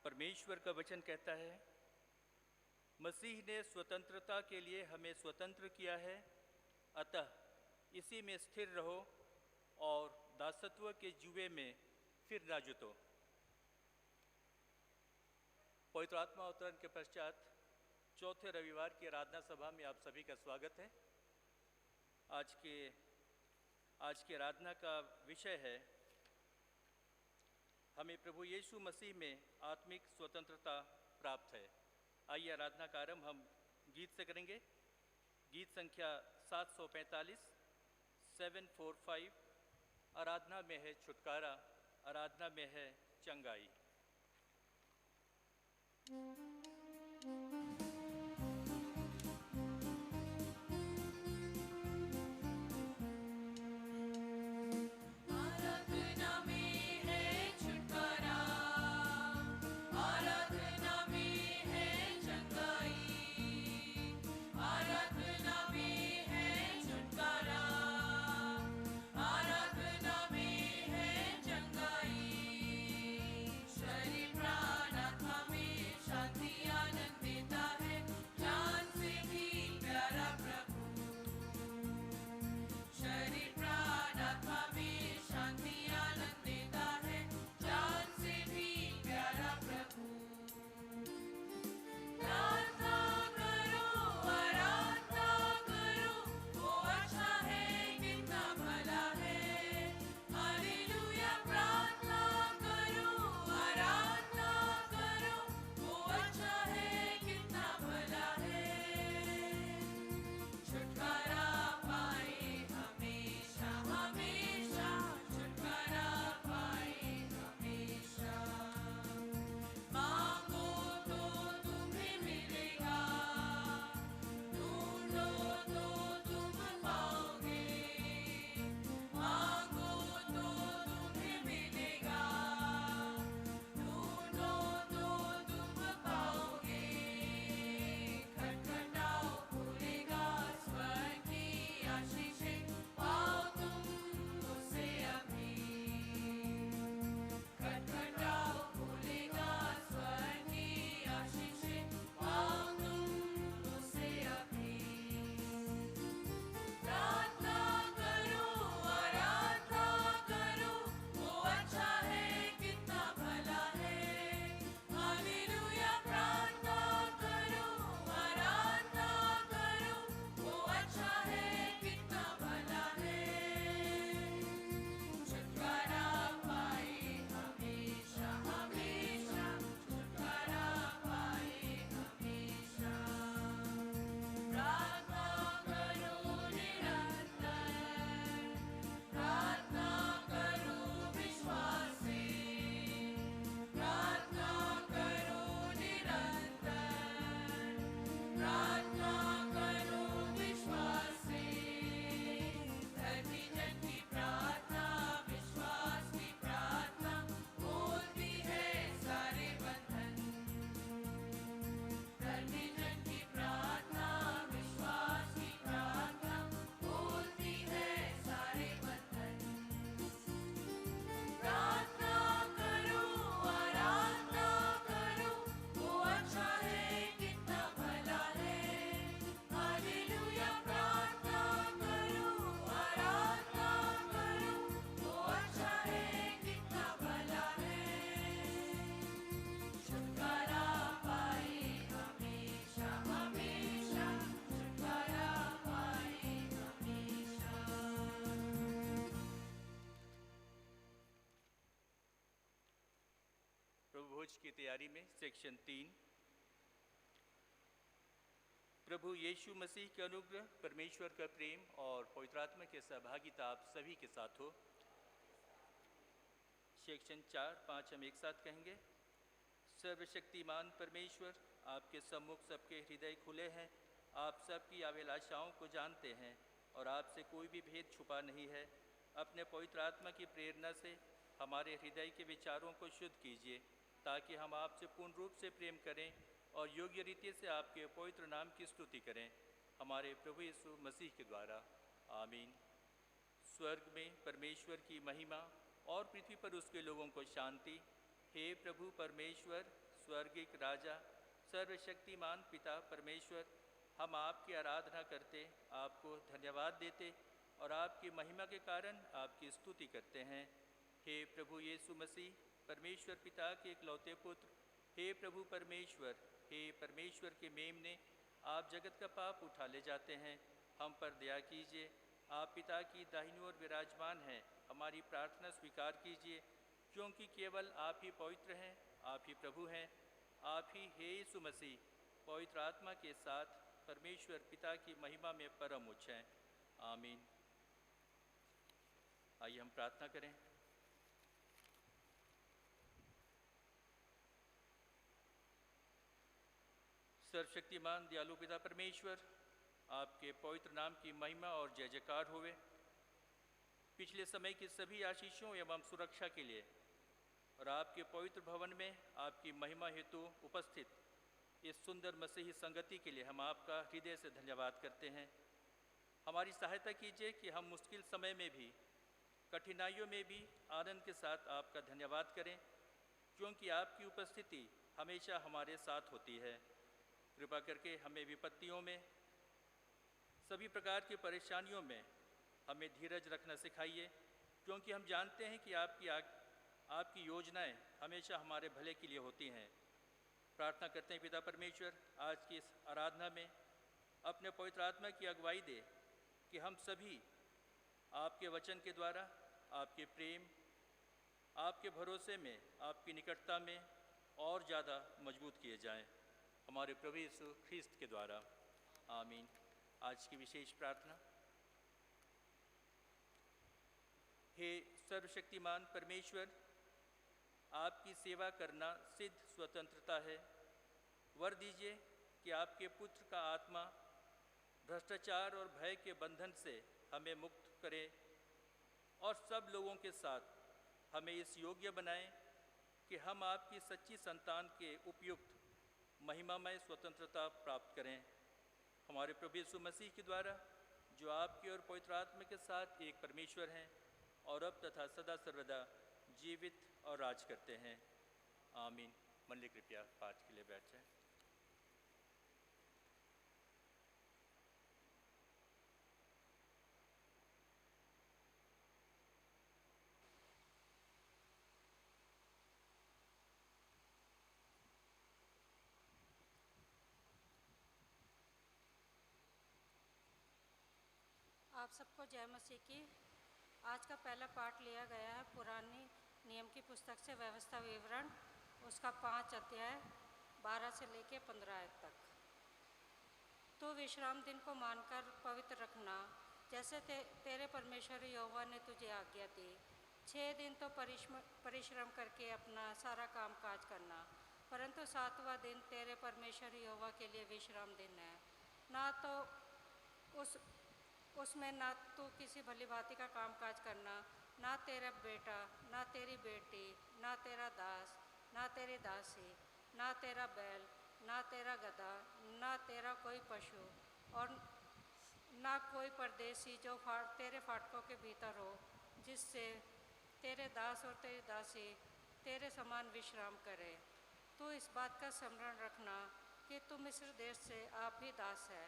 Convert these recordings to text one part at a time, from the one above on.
परमेश्वर का वचन कहता है, मसीह ने स्वतंत्रता के लिए हमें स्वतंत्र किया है, अतः इसी में स्थिर रहो और दासत्व के जुए में फिर ना जुटो। पवित्र आत्मा अवतरण के पश्चात चौथे रविवार की आराधना सभा में आप सभी का स्वागत है। आज की आराधना का विषय है, हमें प्रभु यीशु मसीह में आत्मिक स्वतंत्रता प्राप्त है। आइए आराधना का आरंभ हम गीत से करेंगे। गीत संख्या 745 745। आराधना में है छुटकारा, आराधना में है चंगाई। की तैयारी में सेक्शन 3। प्रभु यीशु मसीह के अनुग्रह, परमेश्वर का प्रेम और पवित्र आत्मा के सहभागिता आप सभी के साथ हो। सेक्शन 4-5 हम एक साथ कहेंगे। सर्वशक्तिमान परमेश्वर, आपके सम्मुख सबके हृदय खुले हैं। आप सबकी अभिलाषाओं को जानते हैं और आपसे कोई भी भेद छुपा नहीं है। अपने पवित्र आत्मा की प्रेरणा से हमारे हृदय के विचारों को शुद्ध कीजिए, ताकि हम आपसे पूर्ण रूप से प्रेम करें और योग्य रीति से आपके पवित्र नाम की स्तुति करें, हमारे प्रभु यीशु मसीह के द्वारा। आमीन। स्वर्ग में परमेश्वर की महिमा और पृथ्वी पर उसके लोगों को शांति। हे प्रभु परमेश्वर, स्वर्गिक राजा सर्वशक्तिमान पिता परमेश्वर, हम आपकी आराधना करते, आपको धन्यवाद देते और आपकी महिमा के कारण आपकी स्तुति करते हैं। हे प्रभु यीशु मसीह, परमेश्वर पिता के इकलौते पुत्र, हे प्रभु परमेश्वर, हे परमेश्वर के मेमने, आप जगत का पाप उठा ले जाते हैं, हम पर दया कीजिए। आप पिता की दाहिनी ओर विराजमान हैं, हमारी प्रार्थना स्वीकार कीजिए, क्योंकि केवल आप ही पवित्र हैं, आप ही प्रभु हैं, आप ही हे यीशु मसीह पवित्र आत्मा के साथ परमेश्वर पिता की महिमा में परम उच्च हैं। आमीन। आइए हम प्रार्थना करें। सर्वशक्तिमान दयालु पिता परमेश्वर, आपके पवित्र नाम की महिमा और जय जयकार होवे। पिछले समय की सभी आशीषों एवं सुरक्षा के लिए और आपके पवित्र भवन में आपकी महिमा हेतु उपस्थित इस सुंदर मसीही संगति के लिए हम आपका हृदय से धन्यवाद करते हैं। हमारी सहायता कीजिए कि हम मुश्किल समय में भी, कठिनाइयों में भी आनंद के साथ आपका धन्यवाद करें, क्योंकि आपकी उपस्थिति हमेशा हमारे साथ होती है। कृपा करके हमें विपत्तियों में, सभी प्रकार की परेशानियों में हमें धीरज रखना सिखाइए, क्योंकि हम जानते हैं कि आपकी योजनाएं हमेशा हमारे भले के लिए होती हैं। प्रार्थना करते हैं पिता परमेश्वर, आज की इस आराधना में अपने पवित्र आत्मा की अगुवाई दे कि हम सभी आपके वचन के द्वारा, आपके प्रेम, आपके भरोसे में, आपकी निकटता में और ज़्यादा मजबूत किए जाएं, हमारे प्रभु यीशु ख्रीस्त के द्वारा। आमीन। आज की विशेष प्रार्थना। हे सर्वशक्तिमान परमेश्वर, आपकी सेवा करना सिद्ध स्वतंत्रता है। वर दीजिए कि आपके पुत्र का आत्मा भ्रष्टाचार और भय के बंधन से हमें मुक्त करे और सब लोगों के साथ हमें इस योग्य बनाएं कि हम आपकी सच्ची संतान के उपयुक्त महिमामय स्वतंत्रता प्राप्त करें, हमारे प्रभु यीशु मसीह के द्वारा, जो आपके और पवित्र आत्मा के साथ एक परमेश्वर हैं और अब तथा सदा सर्वदा जीवित और राज करते हैं। आमीन। मंडली कृपया पाठ के लिए बैठ जाएं। आप सबको जय मसीह की। आज का पहला पाठ लिया गया है पुरानी नियम की पुस्तक से व्यवस्था विवरण, उसका 5 अध्याय 12 से लेकर 15 आयत तक। तो विश्राम दिन को मानकर पवित्र रखना, जैसे तेरे परमेश्वर यहोवा ने तुझे आज्ञा दी। 6 दिन तो परिश्रम करके अपना सारा काम काज करना, परंतु 7वां दिन तेरे परमेश्वर यहोवा के लिए विश्राम दिन है। ना तो उसमें ना तू किसी भली भांति का काम काज करना, ना तेरा बेटा, ना तेरी बेटी, ना तेरा दास, ना तेरी दासी, ना तेरा बैल, ना तेरा गधा, ना तेरा कोई पशु, और ना कोई परदेसी जो तेरे फाटकों के भीतर हो, जिससे तेरे दास और तेरी दासी तेरे समान विश्राम करे। तू इस बात का स्मरण रखना कि तू मिस्र देश से आप ही दास है,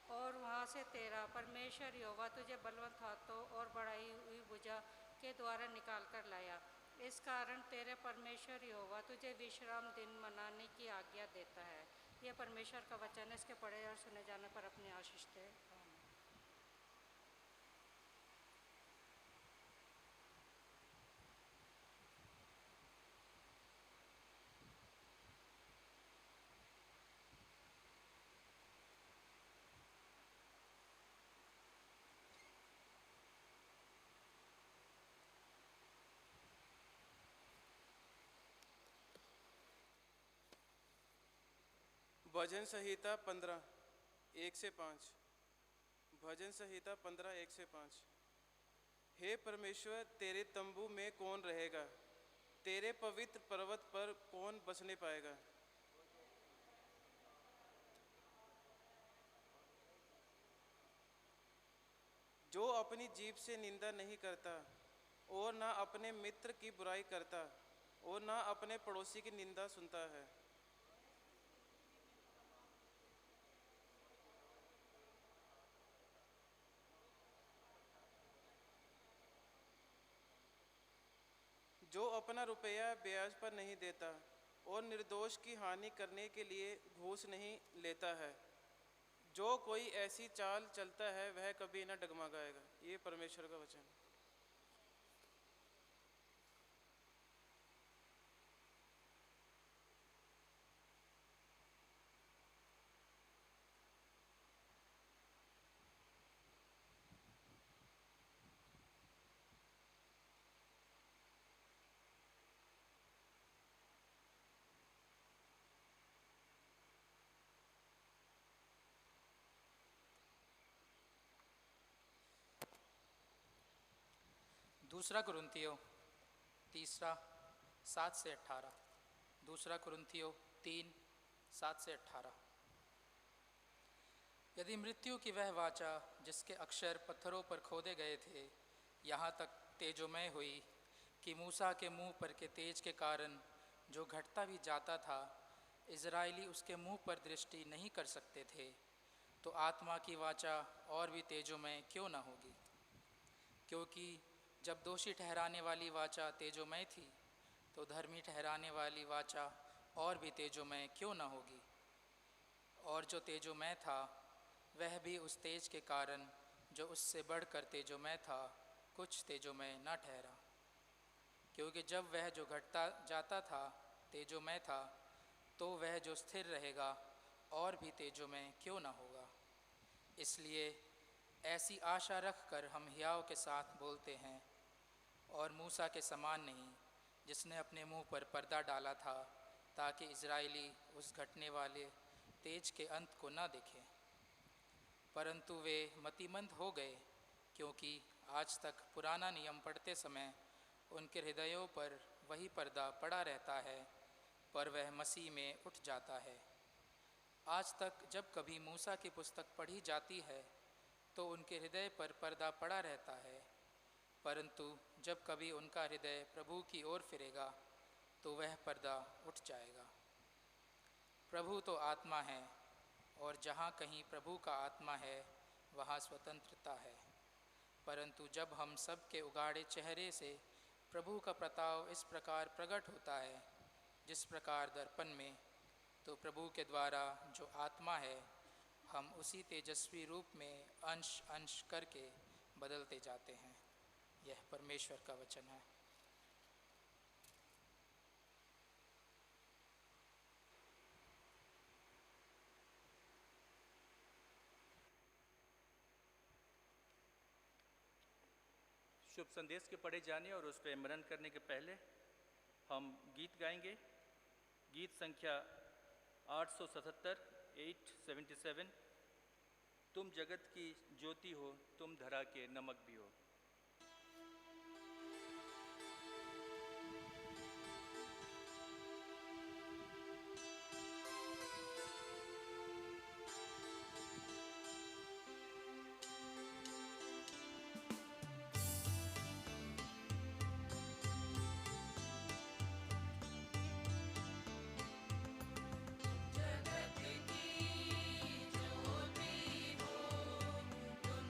और वहाँ से तेरा परमेश्वर यहोवा तुझे बलवंत हाथों और बढ़ाई हुई भुजा के द्वारा निकाल कर लाया। इस कारण तेरे परमेश्वर यहोवा तुझे विश्राम दिन मनाने की आज्ञा देता है। यह परमेश्वर का वचन है, इसके पढ़े और सुने जाने पर अपनी आशीष दे। भजन संहिता 15 1 से 5। भजन संहिता 15 1 से 5। हे परमेश्वर, तेरे तंबू में कौन रहेगा? तेरे पवित्र पर्वत पर कौन बसने पाएगा? जो अपनी जीभ से निंदा नहीं करता और ना अपने मित्र की बुराई करता और ना अपने पड़ोसी की निंदा सुनता है। जो अपना रुपया ब्याज पर नहीं देता और निर्दोष की हानि करने के लिए घूस नहीं लेता है, जो कोई ऐसी चाल चलता है वह कभी न डगमगाएगा। ये परमेश्वर का वचन है। दूसरा कुरिन्थियों तीसरा 7 से 18। दूसरा कुरिन्थियों 3 7 से 18। यदि मृत्यु की वह वाचा जिसके अक्षर पत्थरों पर खोदे गए थे यहाँ तक तेजोमय हुई कि मूसा के मुंह पर के तेज के कारण जो घटता भी जाता था इज़राइली उसके मुंह पर दृष्टि नहीं कर सकते थे, तो आत्मा की वाचा और भी तेजोमय क्यों न होगी। क्योंकि जब दोषी ठहराने वाली वाचा तेजोमय थी तो धर्मी ठहराने वाली वाचा और भी तेजोमय क्यों न होगी। और जो तेजोमय था वह भी उस तेज के कारण जो उससे बढ़कर तेजोमय था कुछ तेजोमय न ठहरा। क्योंकि जब वह जो घटता जाता था तेजोमय था, तो वह जो स्थिर रहेगा और भी तेजोमय क्यों न होगा। इसलिए ऐसी आशा रखकर हम हियाव के साथ बोलते हैं, और मूसा के समान नहीं जिसने अपने मुंह पर पर्दा डाला था ताकि इज़राइली उस घटने वाले तेज के अंत को न देखें। परंतु वे मतिमंद हो गए, क्योंकि आज तक पुराना नियम पढ़ते समय उनके हृदयों पर वही पर्दा पड़ा रहता है, पर वह मसीह में उठ जाता है। आज तक जब कभी मूसा की पुस्तक पढ़ी जाती है तो उनके हृदय पर पर्दा पड़ा रहता है, परंतु जब कभी उनका हृदय प्रभु की ओर फिरेगा तो वह पर्दा उठ जाएगा। प्रभु तो आत्मा है, और जहाँ कहीं प्रभु का आत्मा है वहाँ स्वतंत्रता है। परंतु जब हम सब के उगाड़े चेहरे से प्रभु का प्रताप इस प्रकार प्रकट होता है जिस प्रकार दर्पण में, तो प्रभु के द्वारा जो आत्मा है हम उसी तेजस्वी रूप में अंश अंश करके बदलते जाते हैं। यह परमेश्वर का वचन है। शुभ संदेश के पढ़े जाने और उस पर मनन करने के पहले हम गीत गाएंगे। गीत संख्या 877 877। तुम जगत की ज्योति हो, तुम धरा के नमक भी हो।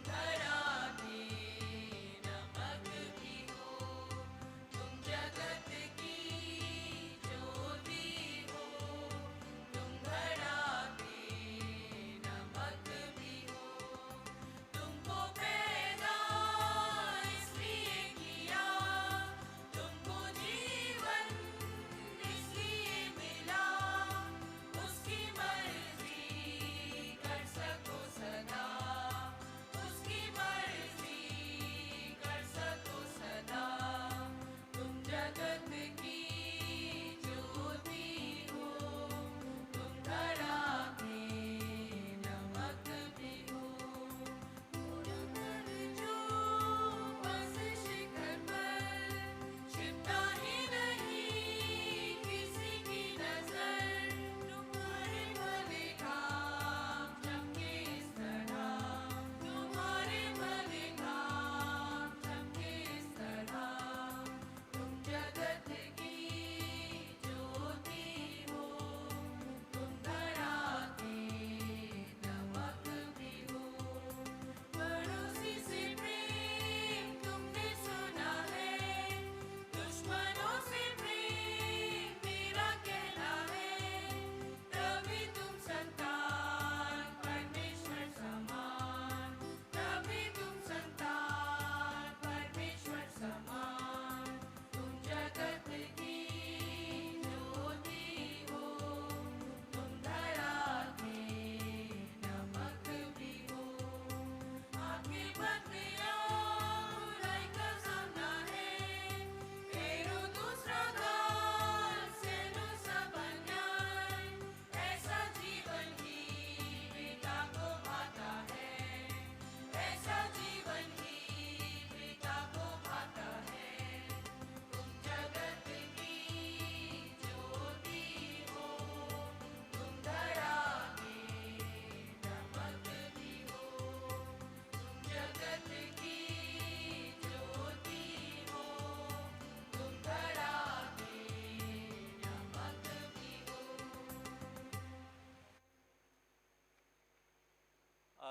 धरा के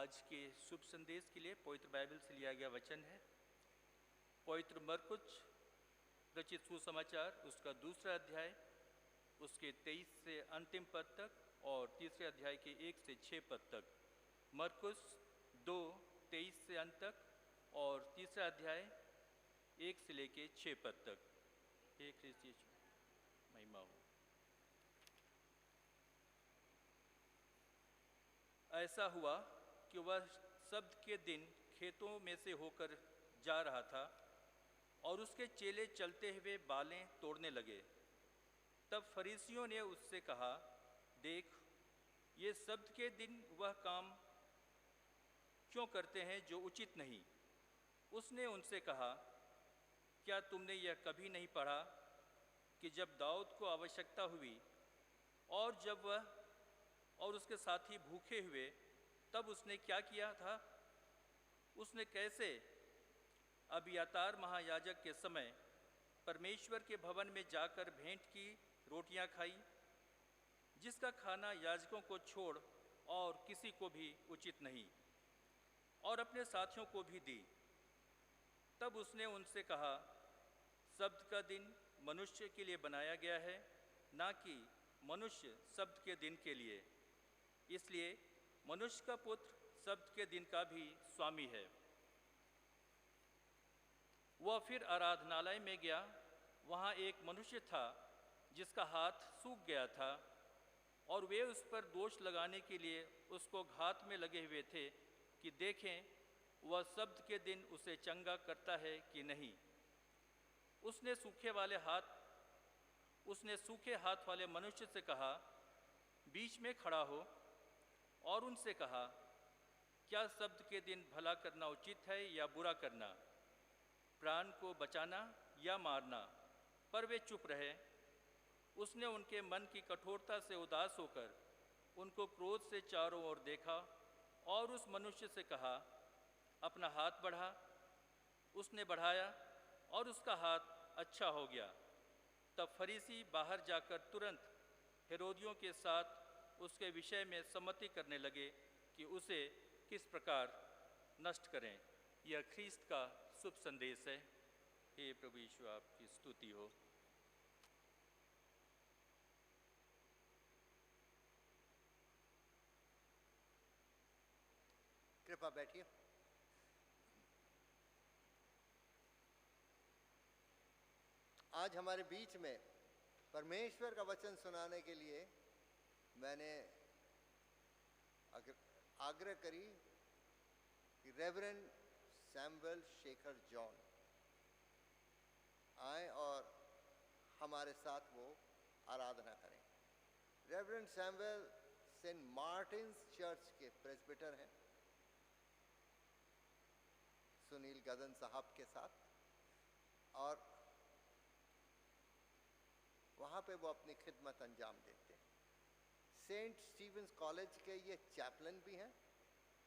आज के शुभ संदेश के लिए पवित्र बाइबल से लिया गया वचन है पवित्र मरकुस रचित सुसमाचार उसका 2 अध्याय उसके 23 से अंतिम पद तक और 3 अध्याय के 1 से 6 पद तक। मरकुस 2:23 से अंत तक और 3 अध्याय 1 से लेके 6 पद तक। हे ख्रीष्ट यीशु महिमा हो। ऐसा हुआ कि वह सब्त के दिन खेतों में से होकर जा रहा था और उसके चेले चलते हुए बालें तोड़ने लगे। तब फरीसियों ने उससे कहा, देख, ये सब्त के दिन वह काम क्यों करते हैं जो उचित नहीं। उसने उनसे कहा, क्या तुमने यह कभी नहीं पढ़ा कि जब दाऊद को आवश्यकता हुई और जब वह और उसके साथी भूखे हुए तब उसने क्या किया था? उसने कैसे अबियातार महायाजक के समय परमेश्वर के भवन में जाकर भेंट की रोटियां खाई, जिसका खाना याजकों को छोड़ और किसी को भी उचित नहीं, और अपने साथियों को भी दी। तब उसने उनसे कहा, सब्त का दिन मनुष्य के लिए बनाया गया है, ना कि मनुष्य सब्त के दिन के लिए। इसलिए मनुष्य का पुत्र सब्त के दिन का भी स्वामी है। वह फिर आराधनालय में गया। वहाँ एक मनुष्य था जिसका हाथ सूख गया था, और वे उस पर दोष लगाने के लिए उसको घात में लगे हुए थे कि देखें वह सब्त के दिन उसे चंगा करता है कि नहीं। उसने सूखे हाथ वाले मनुष्य से कहा, बीच में खड़ा हो, और उनसे कहा, क्या सब्त के दिन भला करना उचित है या बुरा करना, प्राण को बचाना या मारना? पर वे चुप रहे। उसने उनके मन की कठोरता से उदास होकर उनको क्रोध से चारों ओर देखा और उस मनुष्य से कहा, अपना हाथ बढ़ा। उसने बढ़ाया और उसका हाथ अच्छा हो गया। तब फरीसी बाहर जाकर तुरंत हेरोदियों के साथ उसके विषय में सम्मति करने लगे कि उसे किस प्रकार नष्ट करें। यह ख्रीस्त का शुभ संदेश है। हे प्रभु यीशु, आपकी स्तुति हो। कृपा बैठिए। आज हमारे बीच में परमेश्वर का वचन सुनाने के लिए मैंने आग्रह करी कि रेवरेंड सैमुअल शेखर जॉन आए और हमारे साथ वो आराधना करें। Reverend Samuel Saint Martin's church के प्रेस्बिटर हैं, सुनील गदन साहब के साथ, और वहाँ पे वो अपनी खिदमत अंजाम देते हैं। सेंट स्टीवेंस कॉलेज के ये चैपलन भी हैं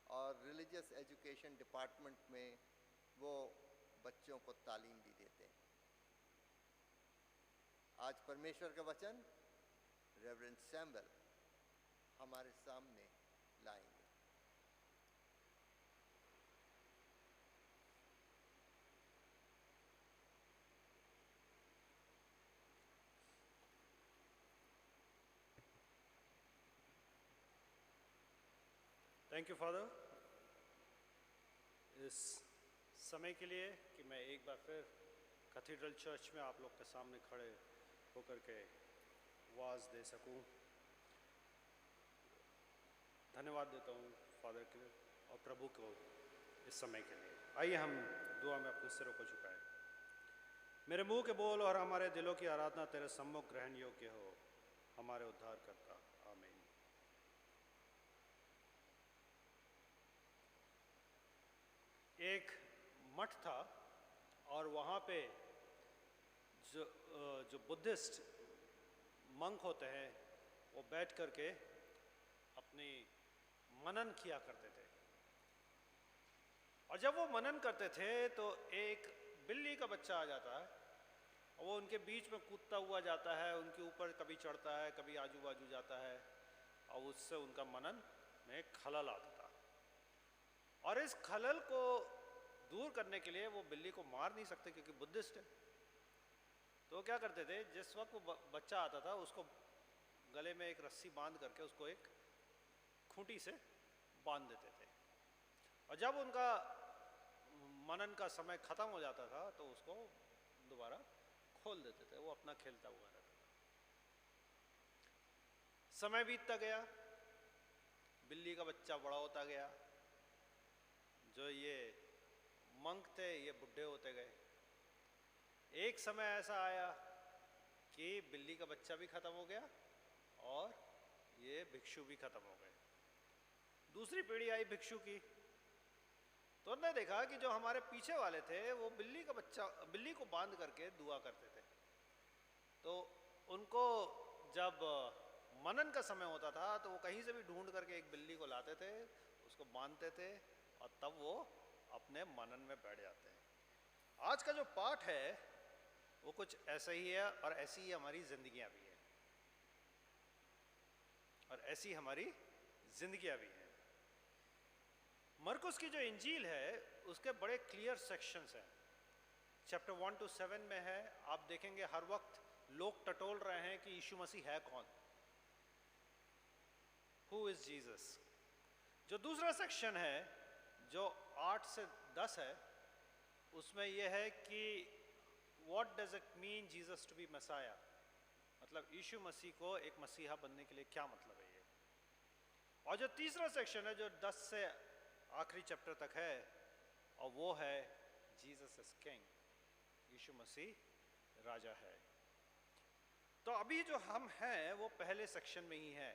और रिलीजियस एजुकेशन डिपार्टमेंट में वो बच्चों को तालीम भी देते हैं। आज परमेश्वर का वचन रेवरेंड सैमुअल हमारे सामने लाएंगे। थैंक यू फादर, इस समय के लिए कि मैं एक बार फिर कैथेड्रल चर्च में आप लोग के सामने खड़े होकर के वाज दे सकूं। धन्यवाद देता हूं फादर के और प्रभु को इस समय के लिए। आइए हम दुआ में अपने सिरों को झुकाएं। मेरे मुंह के बोल और हमारे दिलों की आराधना तेरे सम्मुख ग्रहण योग्य हो, हमारे उद्धार करता। आमीन। एक मठ था और वहाँ पे जो बुद्धिस्ट मंक होते हैं वो बैठ करके अपनी मनन किया करते थे। और जब वो मनन करते थे तो एक बिल्ली का बच्चा आ जाता है और वो उनके बीच में कूदता हुआ जाता है, उनके ऊपर कभी चढ़ता है, कभी आजू बाजू जाता है, और उससे उनका मनन में खलल आता था। और इस खलल को दूर करने के लिए वो बिल्ली को मार नहीं सकते क्योंकि बुद्धिस्ट है। तो वो क्या करते थे, जिस वक्त वो बच्चा आता था उसको गले में एक रस्सी बांध करके उसको एक खूंटी से बांध देते थे, और जब उनका मनन का समय खत्म हो जाता था तो उसको दोबारा खोल देते थे, वो अपना खेलता हुआ रहता था। समय बीतता गया, बिल्ली का बच्चा बड़ा होता गया, जो ये मंक थे ये बुढ़े होते गए। एक समय ऐसा आया कि बिल्ली का बच्चा भी खत्म हो गया और ये भिक्षु भी खत्म हो गए। दूसरी पीढ़ी आई भिक्षु की, तो उन्होंने देखा कि जो हमारे पीछे वाले थे वो बिल्ली को बांध करके दुआ करते थे। तो उनको जब मनन का समय होता था तो वो कहीं से भी ढूंढ करके एक बिल्ली को लाते थे, उसको बांधते थे और तब वो अपने मनन में बैठ जाते हैं। आज का जो पाठ है वो कुछ ऐसा ही है, और ऐसी ही हमारी जिंदगियां भी हैं, और ऐसी हमारी जिंदगियां भी हैं। मरकुस की जो इंजील है उसके बड़े क्लियर सेक्शंस हैं। चैप्टर 1 to 7 में है, आप देखेंगे हर वक्त लोग टटोल रहे हैं कि यीशु मसीह है कौन, हु इज जीसस। जो दूसरा सेक्शन है जो 8 से 10 है, उसमें यह है कि what does it mean Jesus to be Messiah, मतलब यीशु मसीह को एक मसीहा बनने के लिए क्या मतलब है ये। और जो तीसरा सेक्शन है जो 10 से आखिरी चैप्टर तक है, और वो है जीसस इज किंग, यीशु मसीह राजा है। तो अभी जो हम हैं वो पहले सेक्शन में ही है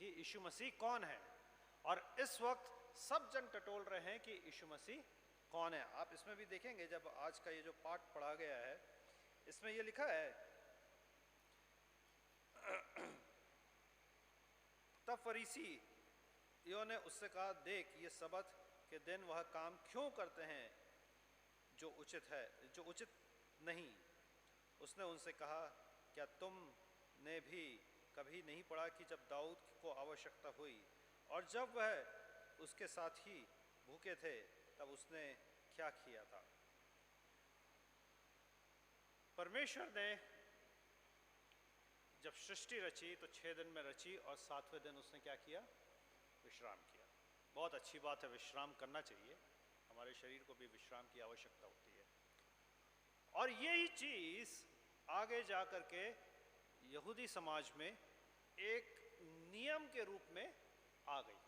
कि यीशु मसीह कौन है, और इस वक्त सब जन टटोल रहे हैं कि यीशु मसीह कौन है। आप इसमें भी देखेंगे जब आज का ये जो पाठ पढ़ा गया है इसमें ये लिखा है, तब फरीसियों ने उससे कहा, देख ये सबत के दिन वह काम क्यों करते हैं जो उचित नहीं। उसने उनसे कहा, क्या तुमने भी कभी नहीं पढ़ा कि जब दाऊद को आवश्यकता हुई और जब वह उसके साथ ही भूखे थे तब उसने क्या किया था। परमेश्वर ने जब सृष्टि रची तो 6 दिन में रची, और 7वें दिन उसने क्या किया, विश्राम किया। बहुत अच्छी बात है, विश्राम करना चाहिए, हमारे शरीर को भी विश्राम की आवश्यकता होती है। और यही चीज आगे जाकर के यहूदी समाज में एक नियम के रूप में आ गई।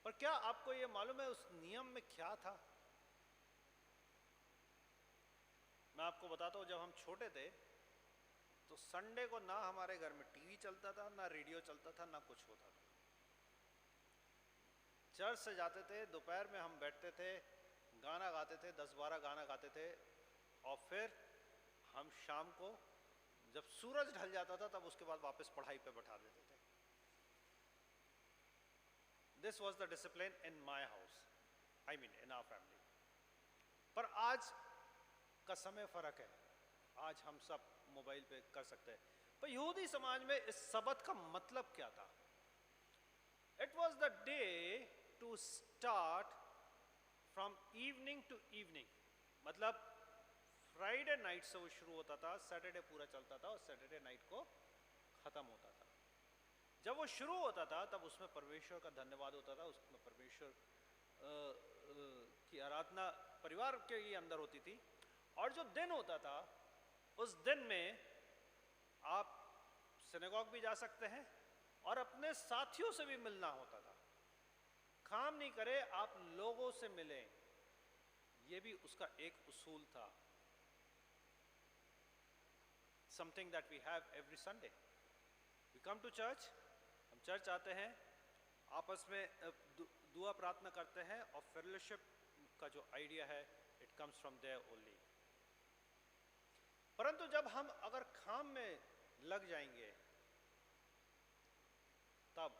पर क्या आपको यह मालूम है उस नियम में क्या था? मैं आपको बताता हूं, जब हम छोटे थे तो संडे को ना हमारे घर में टीवी चलता था, ना रेडियो चलता था, ना कुछ होता था। चर्च से जाते थे, दोपहर में हम बैठते थे, गाना गाते थे, 10-12 गाना गाते थे, और फिर हम शाम को जब सूरज ढल जाता था तब उसके बाद वापस पढ़ाई पे बैठा देते थे। This was the discipline in my house, I mean in our family. पर आज का समय फर्क है, आज हम सब मोबाइल पे कर सकते हैं। पर यहूदी समाज में इस सबत का मतलब क्या था? It was the day to start from evening to evening, मतलब फ्राइडे नाइट से वो शुरू होता था, सैटरडे पूरा चलता था और सैटरडे नाइट को खत्म होता था। जब वो शुरू होता था तब उसमें परमेश्वर का धन्यवाद होता था, उसमें परमेश्वर की आराधना परिवार के ही अंदर होती थी। और जो दिन होता था उस दिन में आप सिनेगॉग भी जा सकते हैं और अपने साथियों से भी मिलना होता था। काम नहीं करे, आप लोगों से मिलें, ये भी उसका एक उसूल था। Something that we have every Sunday. We come to church, हम चर्च आते हैं, आपस में दुआ प्रार्थना करते हैं, और फेलोशिप का जो आइडिया है it comes from there only. परंतु जब हम अगर काम में लग जाएंगे तब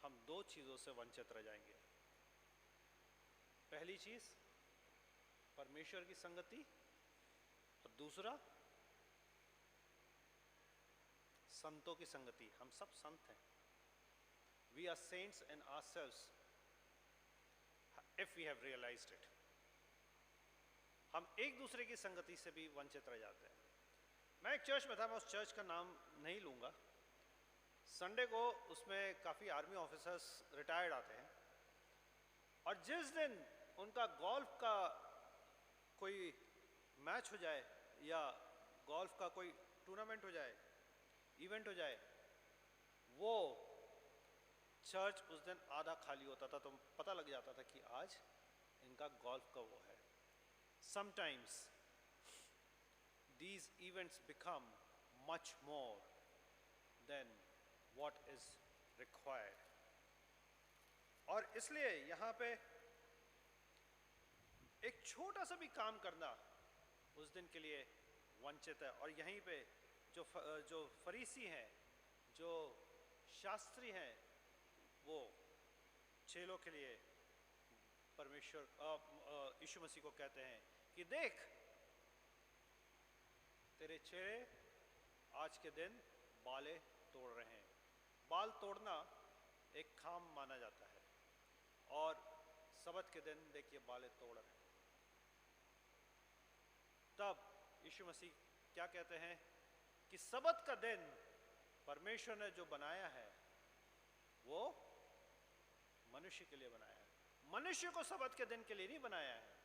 हम 2 चीजों से वंचित रह जाएंगे। पहली चीज परमेश्वर की संगति, और दूसरा संतों की संगति। हम सब संत हैं, we are saints in ourselves. if we have realized it. हम एक दूसरे की संगति से भी वंचित रह जाते हैं। मैं एक चर्च में था, मैं उस चर्च का नाम नहीं लूँगा। संडे को उसमें काफ़ी आर्मी ऑफिसर्स रिटायर्ड आते हैं, और जिस दिन उनका गोल्फ का कोई मैच हो जाए या गोल्फ का कोई टूर्नामेंट हो जाए, इवेंट हो जाए, वो चर्च उस दिन आधा खाली होता था, तो पता लग जाता था कि आज इनका गोल्फ का वो है। Sometimes these events become much more than what is required. और इसलिए यहाँ पे एक छोटा सा भी काम करना उस दिन के लिए वंचित है। और यहीं पे जो फरीसी हैं, जो शास्त्री हैं, वो चेलों के लिए परमेश्वर यीशु मसीह को कहते हैं कि देख, तेरे चेले आज के दिन बालें तोड़ रहे हैं। बाल तोड़ना एक काम माना जाता है, और सबत के दिन देखिए बालें तोड़ रहे हैं। तब यीशु मसीह क्या कहते हैं कि सबत का दिन परमेश्वर ने जो बनाया है वो मनुष्य के लिए बनाया है, मनुष्य को सबत के दिन के लिए नहीं बनाया है।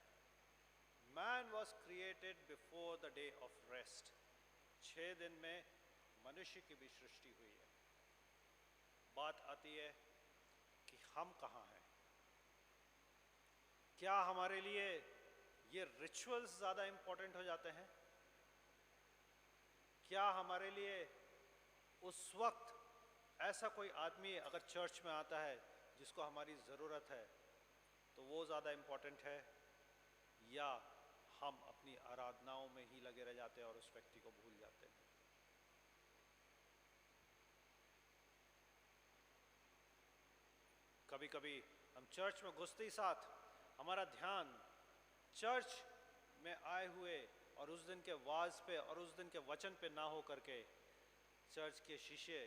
Man was created before the day of rest. 6 दिन में मनुष्य की भी सृष्टि हुई है। बात आती है कि हम कहाँ हैं? क्या हमारे लिए ये रिचुअल्स ज़्यादा इम्पोर्टेंट हो जाते हैं? क्या हमारे लिए उस वक्त ऐसा कोई आदमी अगर चर्च में आता है जिसको हमारी ज़रूरत है, तो वो ज़्यादा इम्पोर्टेंट है, या हम अपनी आराधनाओं में ही लगे रह जाते हैं और उस व्यक्ति को भूल जाते हैं? कभी कभी हम चर्च में घुसते ही साथ हमारा ध्यान चर्च में आए हुए और उस दिन के वाज पे और उस दिन के वचन पे ना हो करके चर्च के शीशे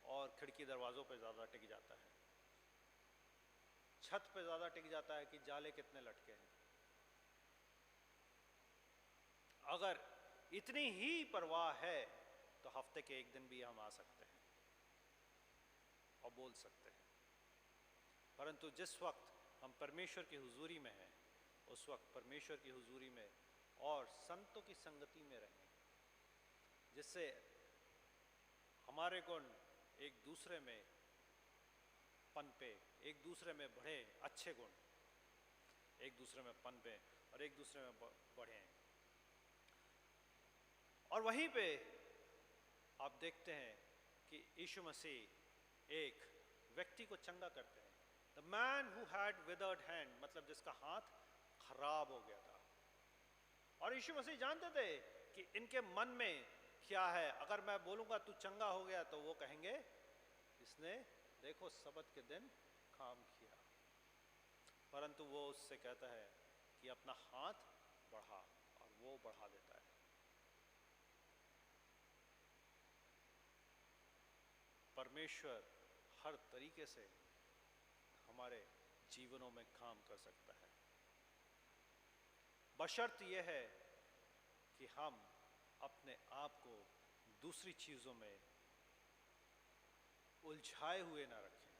और खिड़की दरवाज़ों पे ज़्यादा टिक जाता है, छत पे ज़्यादा टिक जाता है कि जाले कितने लटके हैं। अगर इतनी ही परवाह है तो हफ्ते के एक दिन भी हम आ सकते हैं और बोल सकते हैं, परंतु जिस वक्त हम परमेश्वर की हुजूरी में हैं, उस वक्त परमेश्वर की हुजूरी में और संतों की संगति में रहें, जिससे हमारे गुण एक दूसरे में पनपे, एक दूसरे में बढ़े, अच्छे गुण एक दूसरे में पनपे और एक दूसरे में बढ़ें। और वहीं पे आप देखते हैं कि यीशु मसीह एक व्यक्ति को चंगा करते हैं। The man who had withered hand, मतलब जिसका हाथ खराब हो गया था, और यीशु मसीह जानते थे कि इनके मन में क्या है। अगर मैं बोलूँगा तू चंगा हो गया, तो वो कहेंगे इसने देखो सबत के दिन काम किया, परंतु वो उससे कहता है कि अपना हाथ बढ़ा, और वो बढ़ा देता है। परमेश्वर हर तरीके से हमारे जीवनों में काम कर सकता है, बशर्त यह है कि हम अपने आप को दूसरी चीज़ों में उलझाए हुए ना रखें।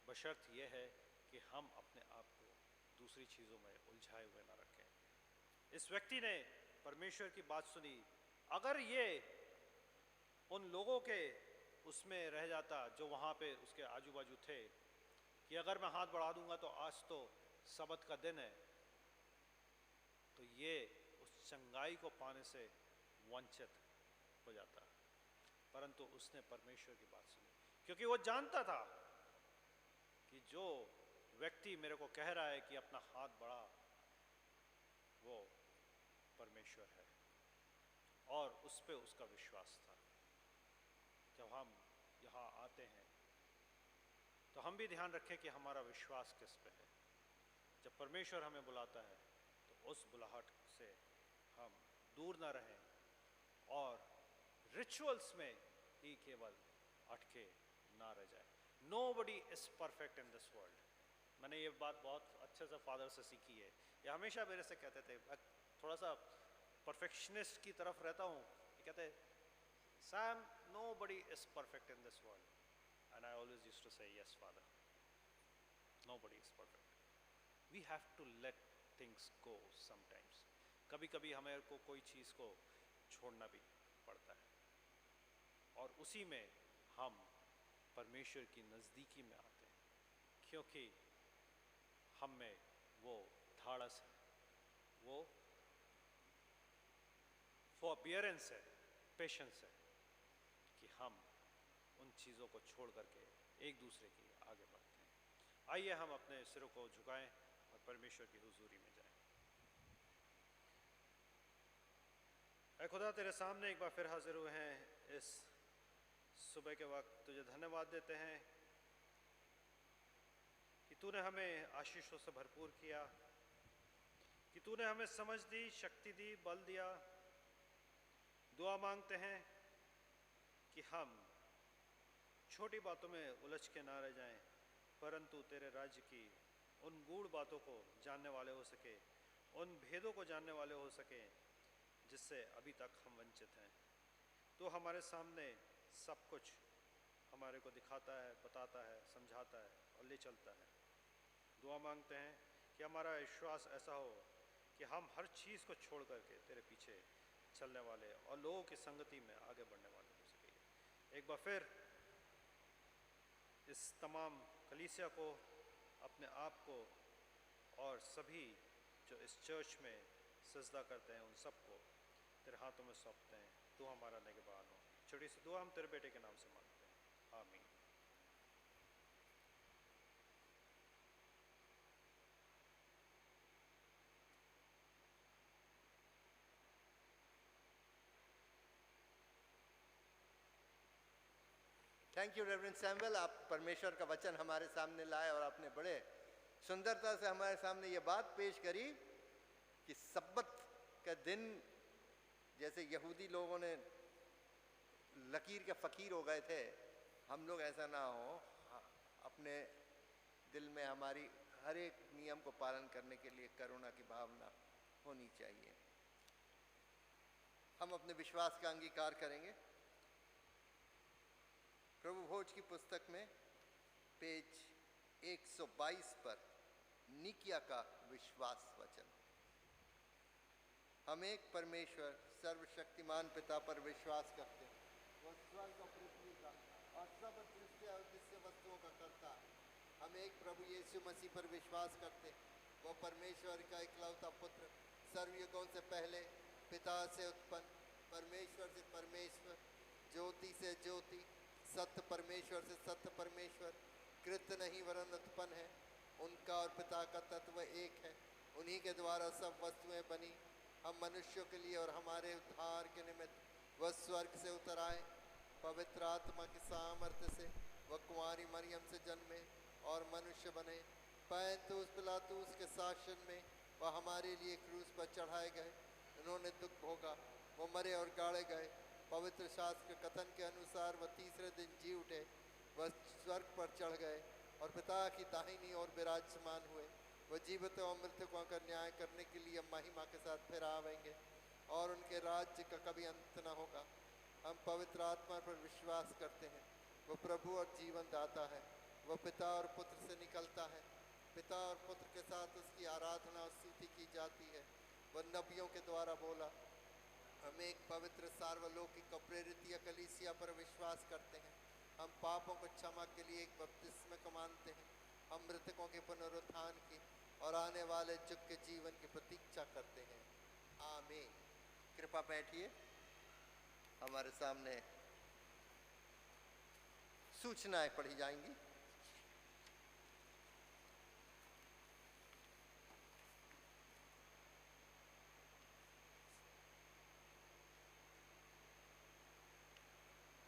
बशर्त यह है कि हम अपने आप को दूसरी चीज़ों में उलझाए हुए ना रखें। इस व्यक्ति ने परमेश्वर की बात सुनी। अगर ये उन लोगों के उसमें रह जाता जो वहाँ पे उसके आजू बाजू थे कि अगर मैं हाथ बढ़ा दूंगा तो आज तो सबत का दिन है, तो ये उस चंगाई को पाने से वंचित हो जाता। परंतु उसने परमेश्वर की बात सुनी, क्योंकि वो जानता था कि जो व्यक्ति मेरे को कह रहा है कि अपना हाथ बढ़ा, वो परमेश्वर है, और उस पे उसका विश्वास था। जब हम यहाँ आते हैं तो हम भी ध्यान रखें कि हमारा विश्वास किस पे है। जब परमेश्वर हमें बुलाता है तो उस बुलाहट से हम दूर ना रहें और रिचुअल्स में ही केवल अटके ना रह जाए। Nobody is perfect in this world. मैंने ये बात बहुत अच्छे से फादर से सीखी है। ये हमेशा मेरे से कहते थे, मैं थोड़ा सा परफेक्शनिस्ट की तरफ रहता हूँ, ये कहते Sam nobody is perfect in this world, and I always used to say yes father, nobody is perfect, we have to let things go sometimes, कभी कभी हमें को कोई चीज़ को छोड़ना भी पड़ता है, और उसी में हम परमेश्वर की नज़दीकी में आते हैं, क्योंकि हम में वो धाड़स है, वो फॉरबियरेंस है, पेशेंस है, कि हम उन चीज़ों को छोड़ करके एक दूसरे की आगे बढ़ते हैं। आइए हम अपने सिरों को झुकाएं और परमेश्वर की हुजूरी में जाएं। ऐ खुदा, तेरे सामने एक बार फिर हाजिर हुए हैं इस सुबह के वक्त। तुझे धन्यवाद देते हैं कि तूने हमें आशीषों से भरपूर किया, कि तूने हमें समझ दी, शक्ति दी, बल दिया। दुआ मांगते हैं कि हम छोटी बातों में उलझ के ना रह जाएं, परंतु तेरे राज्य की उन गूढ़ बातों को जानने वाले हो सके, उन भेदों को जानने वाले हो सके जिससे अभी तक हम वंचित हैं। तो हमारे सामने सब कुछ हमारे को दिखाता है, बताता है, समझाता है और ले चलता है। दुआ मांगते हैं कि हमारा विश्वास ऐसा हो कि हम हर चीज़ को छोड़ करके तेरे पीछे चलने वाले और लोगों की संगति में आगे बढ़ने वाले हो सके। एक बार फिर इस तमाम कलीसिया को, अपने आप को और सभी जो इस चर्च में सजदा करते हैं उन सबको तेरे हाथों में सौंपते हैं। तू हमारा निगहबान हो। छोटी सी दुआ हम तेरे बेटे के नाम से मांगते हैं, आमीन। थैंक यू रेवरेंड सैमुअल, आप परमेश्वर का वचन हमारे सामने लाए और आपने बड़े सुंदरता से हमारे सामने ये बात पेश करी कि सब्बत का दिन जैसे यहूदी लोगों ने लकीर के फ़कीर हो गए थे, हम लोग ऐसा ना हो। अपने दिल में हमारी हर एक नियम को पालन करने के लिए करुणा की भावना होनी चाहिए। हम अपने विश्वास का अंगीकार करेंगे। प्रभु भोज की पुस्तक में पेज 122 पर निकिया का विश्वास वचन, हम एक परमेश्वर सर्वशक्तिमान पिता पर विश्वास करते हैं, वह स्वर्ग और पृथ्वी का और सब दृश्य और दृश्य वस्तुओं का कर्ता है। हम एक प्रभु यीशु मसीह पर विश्वास करते हैं, वह परमेश्वर का इकलौता पुत्र, सर्वयुगों से पहले पिता से उत्पन्न, परमेश्वर से परमेश्वर, ज्योति से ज्योति, सत्य परमेश्वर से सत्य परमेश्वर, कृत नहीं वरन उत्पन्न है। उनका और पिता का तत्व एक है। उन्हीं के द्वारा सब वस्तुएं बनी। हम मनुष्यों के लिए और हमारे उद्धार के निमित्त वह स्वर्ग से उतर आए। पवित्र आत्मा की सामर्थ्य से वह कुंवारी मरियम से जन्मे और मनुष्य बने। पैंतुस पिलातुस के शासन में वह हमारे लिए क्रूस पर चढ़ाए गए। उन्होंने दुख भोगा, वो मरे और गाड़े गए। पवित्र शास्त्र के कथन के अनुसार वह तीसरे दिन जी उठे। वह स्वर्ग पर चढ़ गए और पिता की दाहिनी ओर विराजमान हुए। वह जीवितों और मृतकों का न्याय करने के लिए महिमा के साथ फिर आवेंगे और उनके राज्य का कभी अंत न होगा। हम पवित्र आत्मा पर विश्वास करते हैं, वह प्रभु और जीवन दाता है। वह पिता और पुत्र से निकलता है। पिता और पुत्र के साथ उसकी आराधना और स्तुति की जाती है। वह नबियों के द्वारा बोला। हम एक पवित्र सार्वलौकिक और प्रेरित कलीसिया पर विश्वास करते हैं। हम पापों को क्षमा के लिए एक बपतिस्मे को मानते हैं। हम मृतकों के पुनरुत्थान की और आने वाले युग के जीवन की प्रतीक्षा करते हैं, आमीन। कृपा बैठिए। हमारे सामने सूचनाएं पढ़ी जाएंगी।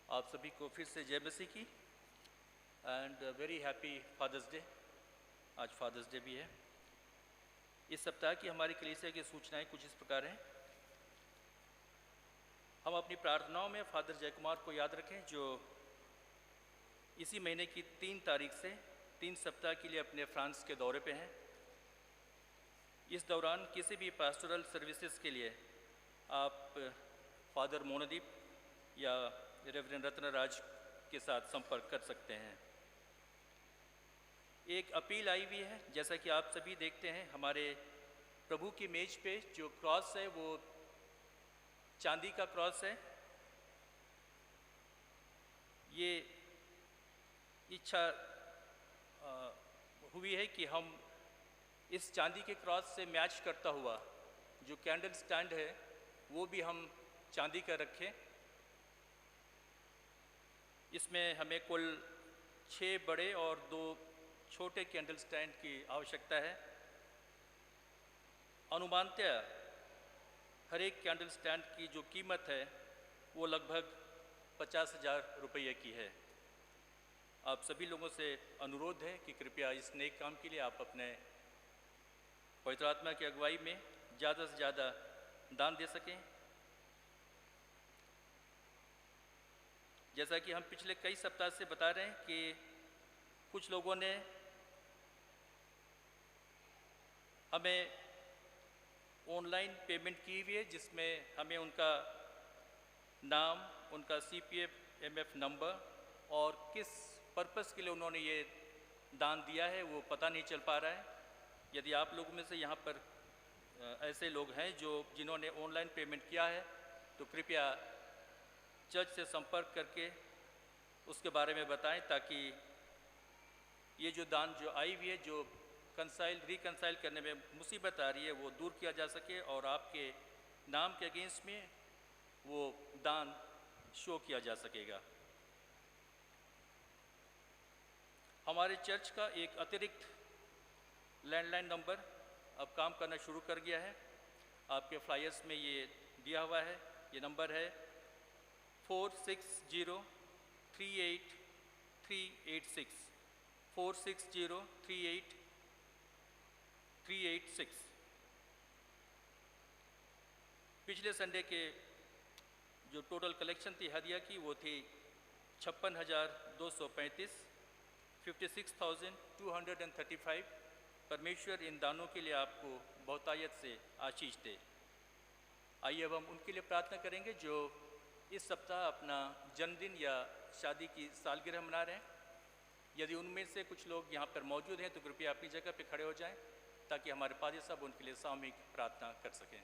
आप सभी को फिर से जय मसीह की and very happy Father's Day. आज फादर्स डे भी है। इस सप्ताह की हमारी कलीसिया की सूचनाएं कुछ इस प्रकार हैं। हम अपनी प्रार्थनाओं में फादर जयकुमार को याद रखें, जो इसी महीने की 3 तारीख से 3 सप्ताह के लिए अपने फ्रांस के दौरे पे हैं। इस दौरान किसी भी पास्टोरल सर्विसेज के लिए आप फादर मोनदीप या रेवरेंड रत्नराज के साथ संपर्क कर सकते हैं। एक अपील आई हुई है, जैसा कि आप सभी देखते हैं हमारे प्रभु की मेज पे जो क्रॉस है वो चांदी का क्रॉस है। ये इच्छा हुई है कि हम इस चांदी के क्रॉस से मैच करता हुआ जो कैंडल स्टैंड है वो भी हम चांदी का रखें। इसमें हमें कुल 6 बड़े और 2 छोटे कैंडल स्टैंड की आवश्यकता है। अनुमानतया हर एक कैंडल स्टैंड की जो कीमत है वो लगभग 50,000 रुपये की है। आप सभी लोगों से अनुरोध है कि कृपया इस नेक काम के लिए आप अपने पवित्र आत्मा की अगुवाई में ज़्यादा से ज़्यादा दान दे सकें। जैसा कि हम पिछले कई सप्ताह से बता रहे हैं कि कुछ लोगों ने हमें ऑनलाइन पेमेंट की हुई है, जिसमें हमें उनका नाम, उनका CPF-MF नंबर और किस पर्पस के लिए उन्होंने ये दान दिया है वो पता नहीं चल पा रहा है। यदि आप लोगों में से यहाँ पर ऐसे लोग हैं जिन्होंने ऑनलाइन पेमेंट किया है तो कृपया चर्च से संपर्क करके उसके बारे में बताएं, ताकि ये जो दान जो आई हुई है, जो रिकंसाइल करने में मुसीबत आ रही है, वो दूर किया जा सके और आपके नाम के अगेंस्ट में वो दान शो किया जा सकेगा। हमारे चर्च का एक अतिरिक्त लैंडलाइन नंबर अब काम करना शुरू कर गया है। आपके फ्लायर्स में ये दिया हुआ है। ये नंबर है 460388386 460388386। पिछले संडे के जो टोटल कलेक्शन थी हदिया की वो थी 56,235, 56,235। परमेश्वर इन दानों के लिए आपको बहुतायत से आशीष दे। आइए अब हम उनके लिए प्रार्थना करेंगे जो इस सप्ताह अपना जन्मदिन या शादी की सालगिरह मना रहे हैं। यदि उनमें से कुछ लोग यहाँ पर मौजूद हैं तो कृपया अपनी जगह पर खड़े हो जाएं, ताकि हमारे पादरी साहब उनके लिए सामूहिक प्रार्थना कर सकें।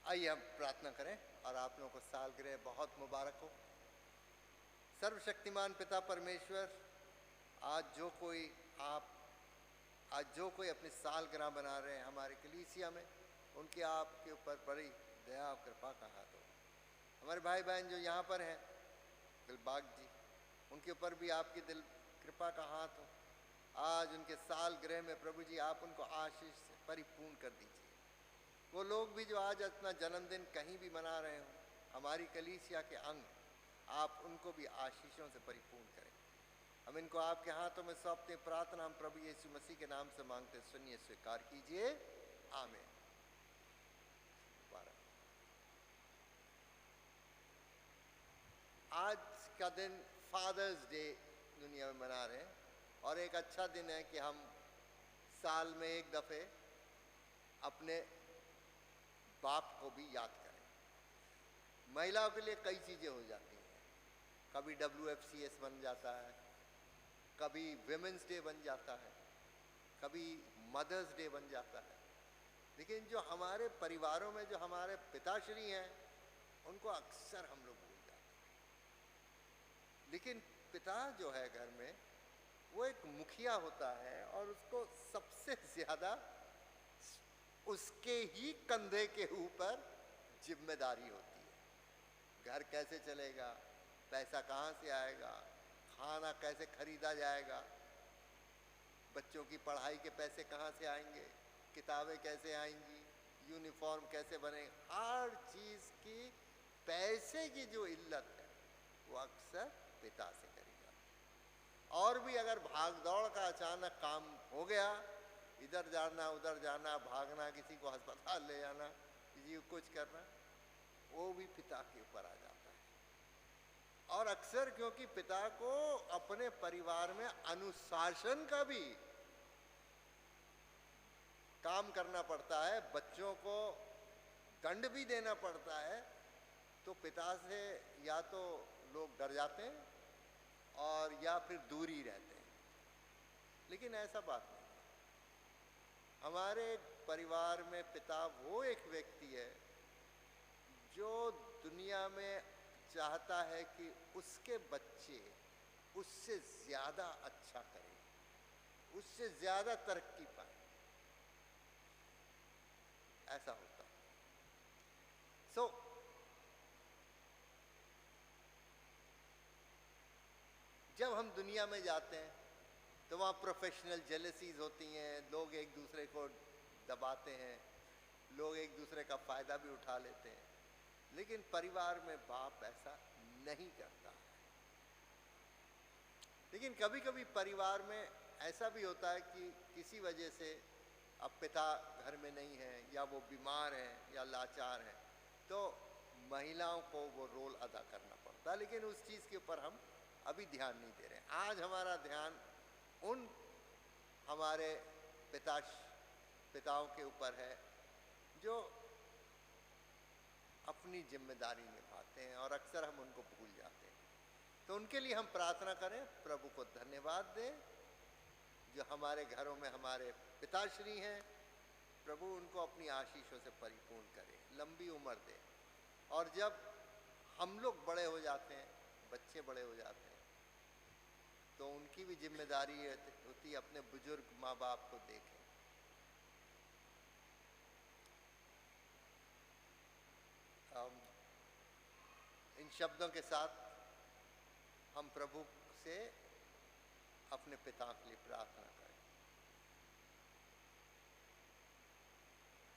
आइए हम प्रार्थना करें और आप लोगों को सालगिरह बहुत मुबारक हो। सर्वशक्तिमान पिता परमेश्वर, आज जो कोई अपनी सालगिरह बना रहे हैं हमारे कलीसिया में, उनकी आपके ऊपर बड़ी दया और कृपा का हाथ हो। हमारे भाई बहन जो यहाँ पर हैं, दिलबाग जी, उनके ऊपर भी आपकी कृपा का हाथ हो। आज उनके सालगिरह में प्रभु जी आप उनको आशीष से परिपूर्ण कर दीजिए। वो लोग भी जो आज अपना जन्मदिन कहीं भी मना रहे हों, हमारी कलीसिया के अंग, आप उनको भी आशीषों से परिपूर्ण करें। हम इनको आपके हाथों में सौंपते प्रार्थना हम प्रभु यीशु मसीह के नाम से मांगते, सुनिए, स्वीकार कीजिए। आमीन। आज का दिन फादर्स डे दुनिया में मना रहे हैं और एक अच्छा दिन है कि हम साल में एक दफ़े अपने बाप को भी याद करें। महिलाओं के लिए कई चीज़ें हो जाती हैं, कभी WFCS बन जाता है, कभी विमेंस डे बन जाता है, कभी मदर्स डे बन जाता है। लेकिन जो हमारे परिवारों में जो हमारे पिताश्री हैं, उनको अक्सर हम लोग भूल जाते हैं। लेकिन पिता जो है घर में, वो एक मुखिया होता है और उसको सबसे ज़्यादा उसके ही कंधे के ऊपर जिम्मेदारी होती है। घर कैसे चलेगा, पैसा कहाँ से आएगा, खाना कैसे खरीदा जाएगा, बच्चों की पढ़ाई के पैसे कहाँ से आएंगे, किताबें कैसे आएंगी, यूनिफॉर्म कैसे बने, हर चीज़ की पैसे की जो इल्लत है वो अक्सर पिता से करी जाती है। और भी अगर भाग दौड़ का अचानक काम हो गया, इधर जाना उधर जाना, भागना, किसी को अस्पताल ले जाना, किसी को कुछ करना, वो भी पिता के ऊपर आ जाता है। और अक्सर क्योंकि पिता को अपने परिवार में अनुशासन का भी काम करना पड़ता है, बच्चों को दंड भी देना पड़ता है, तो पिता से या तो लोग डर जाते हैं और या फिर दूर ही रहते हैं। लेकिन ऐसा बात नहीं। हमारे परिवार में पिता वो एक व्यक्ति है जो दुनिया में चाहता है कि उसके बच्चे उससे ज़्यादा अच्छा करें, उससे ज़्यादा तरक्की पाए। ऐसा होता है। जब हम दुनिया में जाते हैं तो वहाँ प्रोफेशनल जेलसीज होती हैं, लोग एक दूसरे को दबाते हैं, लोग एक दूसरे का फ़ायदा भी उठा लेते हैं। लेकिन परिवार में बाप ऐसा नहीं करता है। लेकिन कभी कभी परिवार में ऐसा भी होता है कि किसी वजह से अब पिता घर में नहीं है, या वो बीमार हैं या लाचार हैं, तो महिलाओं को वो रोल अदा करना पड़ता है। लेकिन उस चीज़ के ऊपर हम अभी ध्यान नहीं दे रहे हैं। आज हमारा ध्यान उन हमारे पिताओं के ऊपर है जो अपनी जिम्मेदारी निभाते हैं, और अक्सर हम उनको भूल जाते हैं। तो उनके लिए हम प्रार्थना करें, प्रभु को धन्यवाद दें जो हमारे घरों में हमारे पिताश्री हैं। प्रभु उनको अपनी आशीषों से परिपूर्ण करे, लंबी उम्र दे। और जब हम लोग बड़े हो जाते हैं, बच्चे बड़े हो जाते हैं, तो उनकी भी जिम्मेदारी होती है अपने बुजुर्ग माँ बाप को देखें। इन शब्दों के साथ हम प्रभु से अपने पिता के लिए प्रार्थना करें।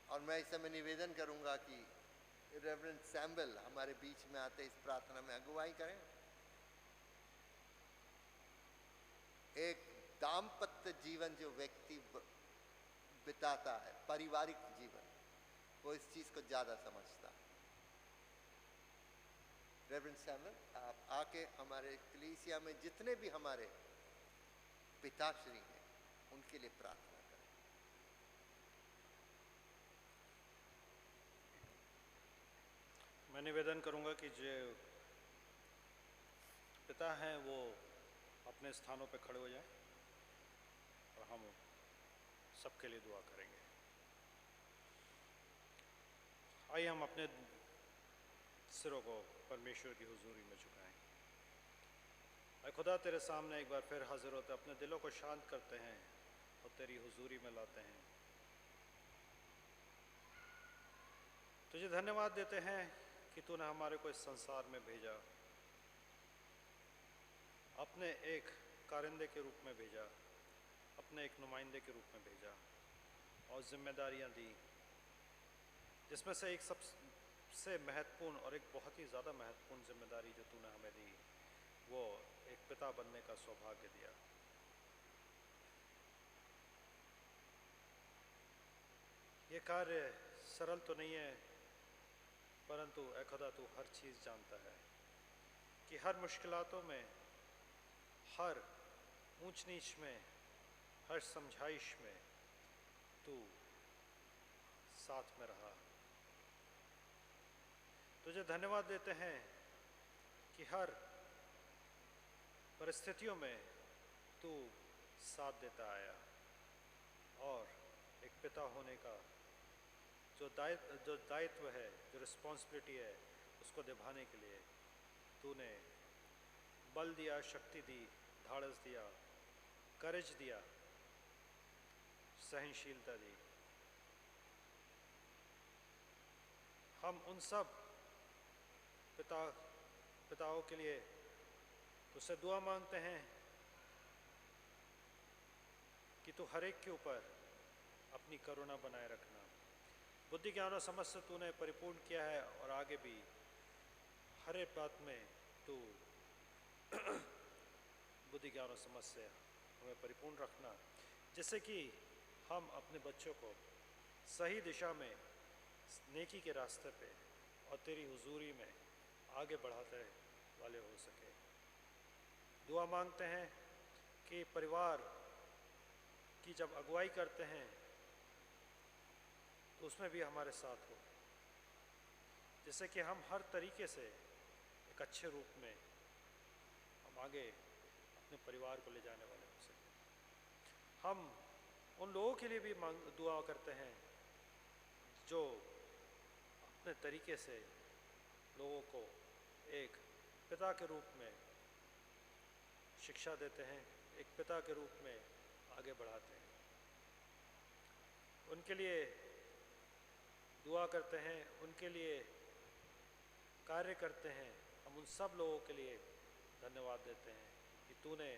और मैं इस समय निवेदन करूंगा कि रेवरेंड सैमुअल हमारे बीच में आते इस प्रार्थना में अगुवाई करें। एक दाम्पत्य जीवन जो व्यक्ति बिताता है, पारिवारिक जीवन, वो इस चीज को ज्यादा समझता है। रेवरेंड सैमुअल, आप आके हमारे कलीसिया में जितने भी हमारे पिताश्री हैं उनके लिए प्रार्थना करें। मैं निवेदन करूंगा कि जो पिता हैं वो अपने स्थानों पर खड़े हो जाएं और हम सबके लिए दुआ करेंगे। आइए हम अपने सिरों को परमेश्वर की हुजूरी में झुकाएं। ऐ खुदा, तेरे सामने एक बार फिर हाजिर होते अपने दिलों को शांत करते हैं और तेरी हुजूरी में लाते हैं। तुझे धन्यवाद देते हैं कि तूने हमारे को इस संसार में भेजा, अपने एक कारिंदे के रूप में भेजा, अपने एक नुमाइंदे के रूप में भेजा और जिम्मेदारियां दी, जिसमें से एक सबसे महत्वपूर्ण और एक बहुत ही ज़्यादा महत्वपूर्ण जिम्मेदारी जो तूने हमें दी, वो एक पिता बनने का सौभाग्य दिया। ये कार्य सरल तो नहीं है, परंतु ऐ खुदा तू हर चीज़ जानता है कि हर मुश्किलातों में, हर ऊंच नीच में, हर समझाइश में तू साथ में रहा। तुझे धन्यवाद देते हैं कि हर परिस्थितियों में तू साथ देता आया और एक पिता होने का जो दायित्व है, जो रिस्पॉन्सिबिलिटी है, उसको निभाने के लिए तूने बल दिया, शक्ति दी, धाड़स दिया, करेज दिया, सहनशीलता दी। हम उन सब पिताओं के लिए तुझसे दुआ मांगते हैं कि तू हर एक के ऊपर अपनी करुणा बनाए रखना। बुद्धि ज्ञान और समझ से तूने परिपूर्ण किया है और आगे भी हर एक बात में तू बुद्धि ज्ञान और समझ से हमें परिपूर्ण रखना, जिससे कि हम अपने बच्चों को सही दिशा में नेकी के रास्ते पे और तेरी हुजूरी में आगे बढ़ाते वाले हो सके। दुआ मांगते हैं कि परिवार की जब अगुवाई करते हैं तो उसमें भी हमारे साथ हो, जिससे कि हम हर तरीके से एक अच्छे रूप में हम आगे अपने परिवार को ले जाने वाले हो सके। हम उन लोगों के लिए भी दुआ करते हैं जो अपने तरीके से लोगों को एक पिता के रूप में शिक्षा देते हैं, एक पिता के रूप में आगे बढ़ाते हैं। उनके लिए दुआ करते हैं, उनके लिए कार्य करते हैं। हम उन सब लोगों के लिए धन्यवाद देते हैं कि तूने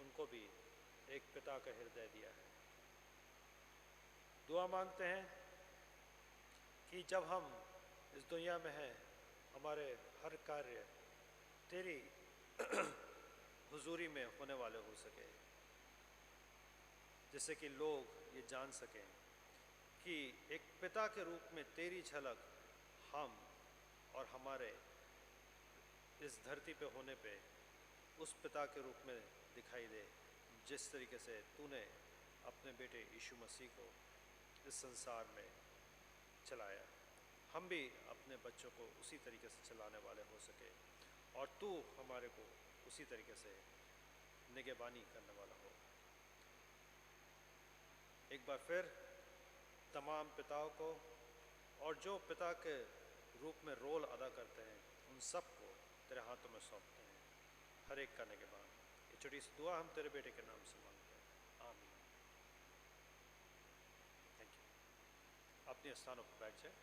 उनको भी एक पिता का हृदय दिया है। दुआ मांगते हैं कि जब हम इस दुनिया में हैं, हमारे हर कार्य तेरी हुजूरी में होने वाले हो सके, जिससे कि लोग ये जान सकें कि एक पिता के रूप में तेरी झलक हम और हमारे इस धरती पे होने पे उस पिता के रूप में दिखाई दे, जिस तरीके से तूने अपने बेटे यीशु मसीह को इस संसार में चलाया। हम भी अपने बच्चों को उसी तरीके से चलाने वाले हो सके और तू हमारे को उसी तरीके से निगहबानी करने वाला हो। एक बार फिर तमाम पिताओं को और जो पिता के रूप में रोल अदा करते हैं उन सब को तेरे हाथों में सौंपते हैं। हर एक का निगहबान। ये छोटी सी दुआ हम तेरे बेटे के नाम से मांगते हैं, आमीन। Thank you. अपने स्थानों पर बैठ जाए।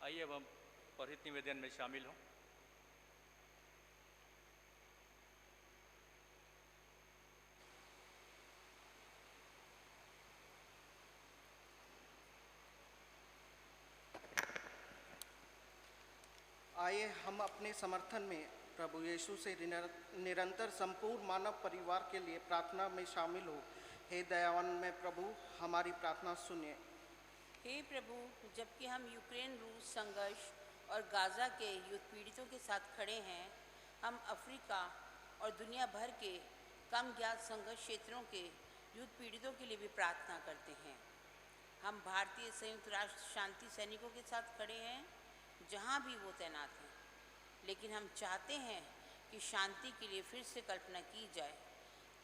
आइए अब हम पौरोहित निवेदन में शामिल हों। आइए हम अपने समर्थन में प्रभु यीशु से निरंतर संपूर्ण मानव परिवार के लिए प्रार्थना में शामिल हो। हे दयावान में प्रभु, हमारी प्रार्थना सुनिए। हे प्रभु, जबकि हम यूक्रेन रूस संघर्ष और गाज़ा के युद्ध पीड़ितों के साथ खड़े हैं, हम अफ्रीका और दुनिया भर के कम ज्ञात संघर्ष क्षेत्रों के युद्ध पीड़ितों के लिए भी प्रार्थना करते हैं। हम भारतीय संयुक्त राष्ट्र शांति सैनिकों के साथ खड़े हैं जहाँ भी वो तैनात हैं, लेकिन हम चाहते हैं कि शांति के लिए फिर से कल्पना की जाए,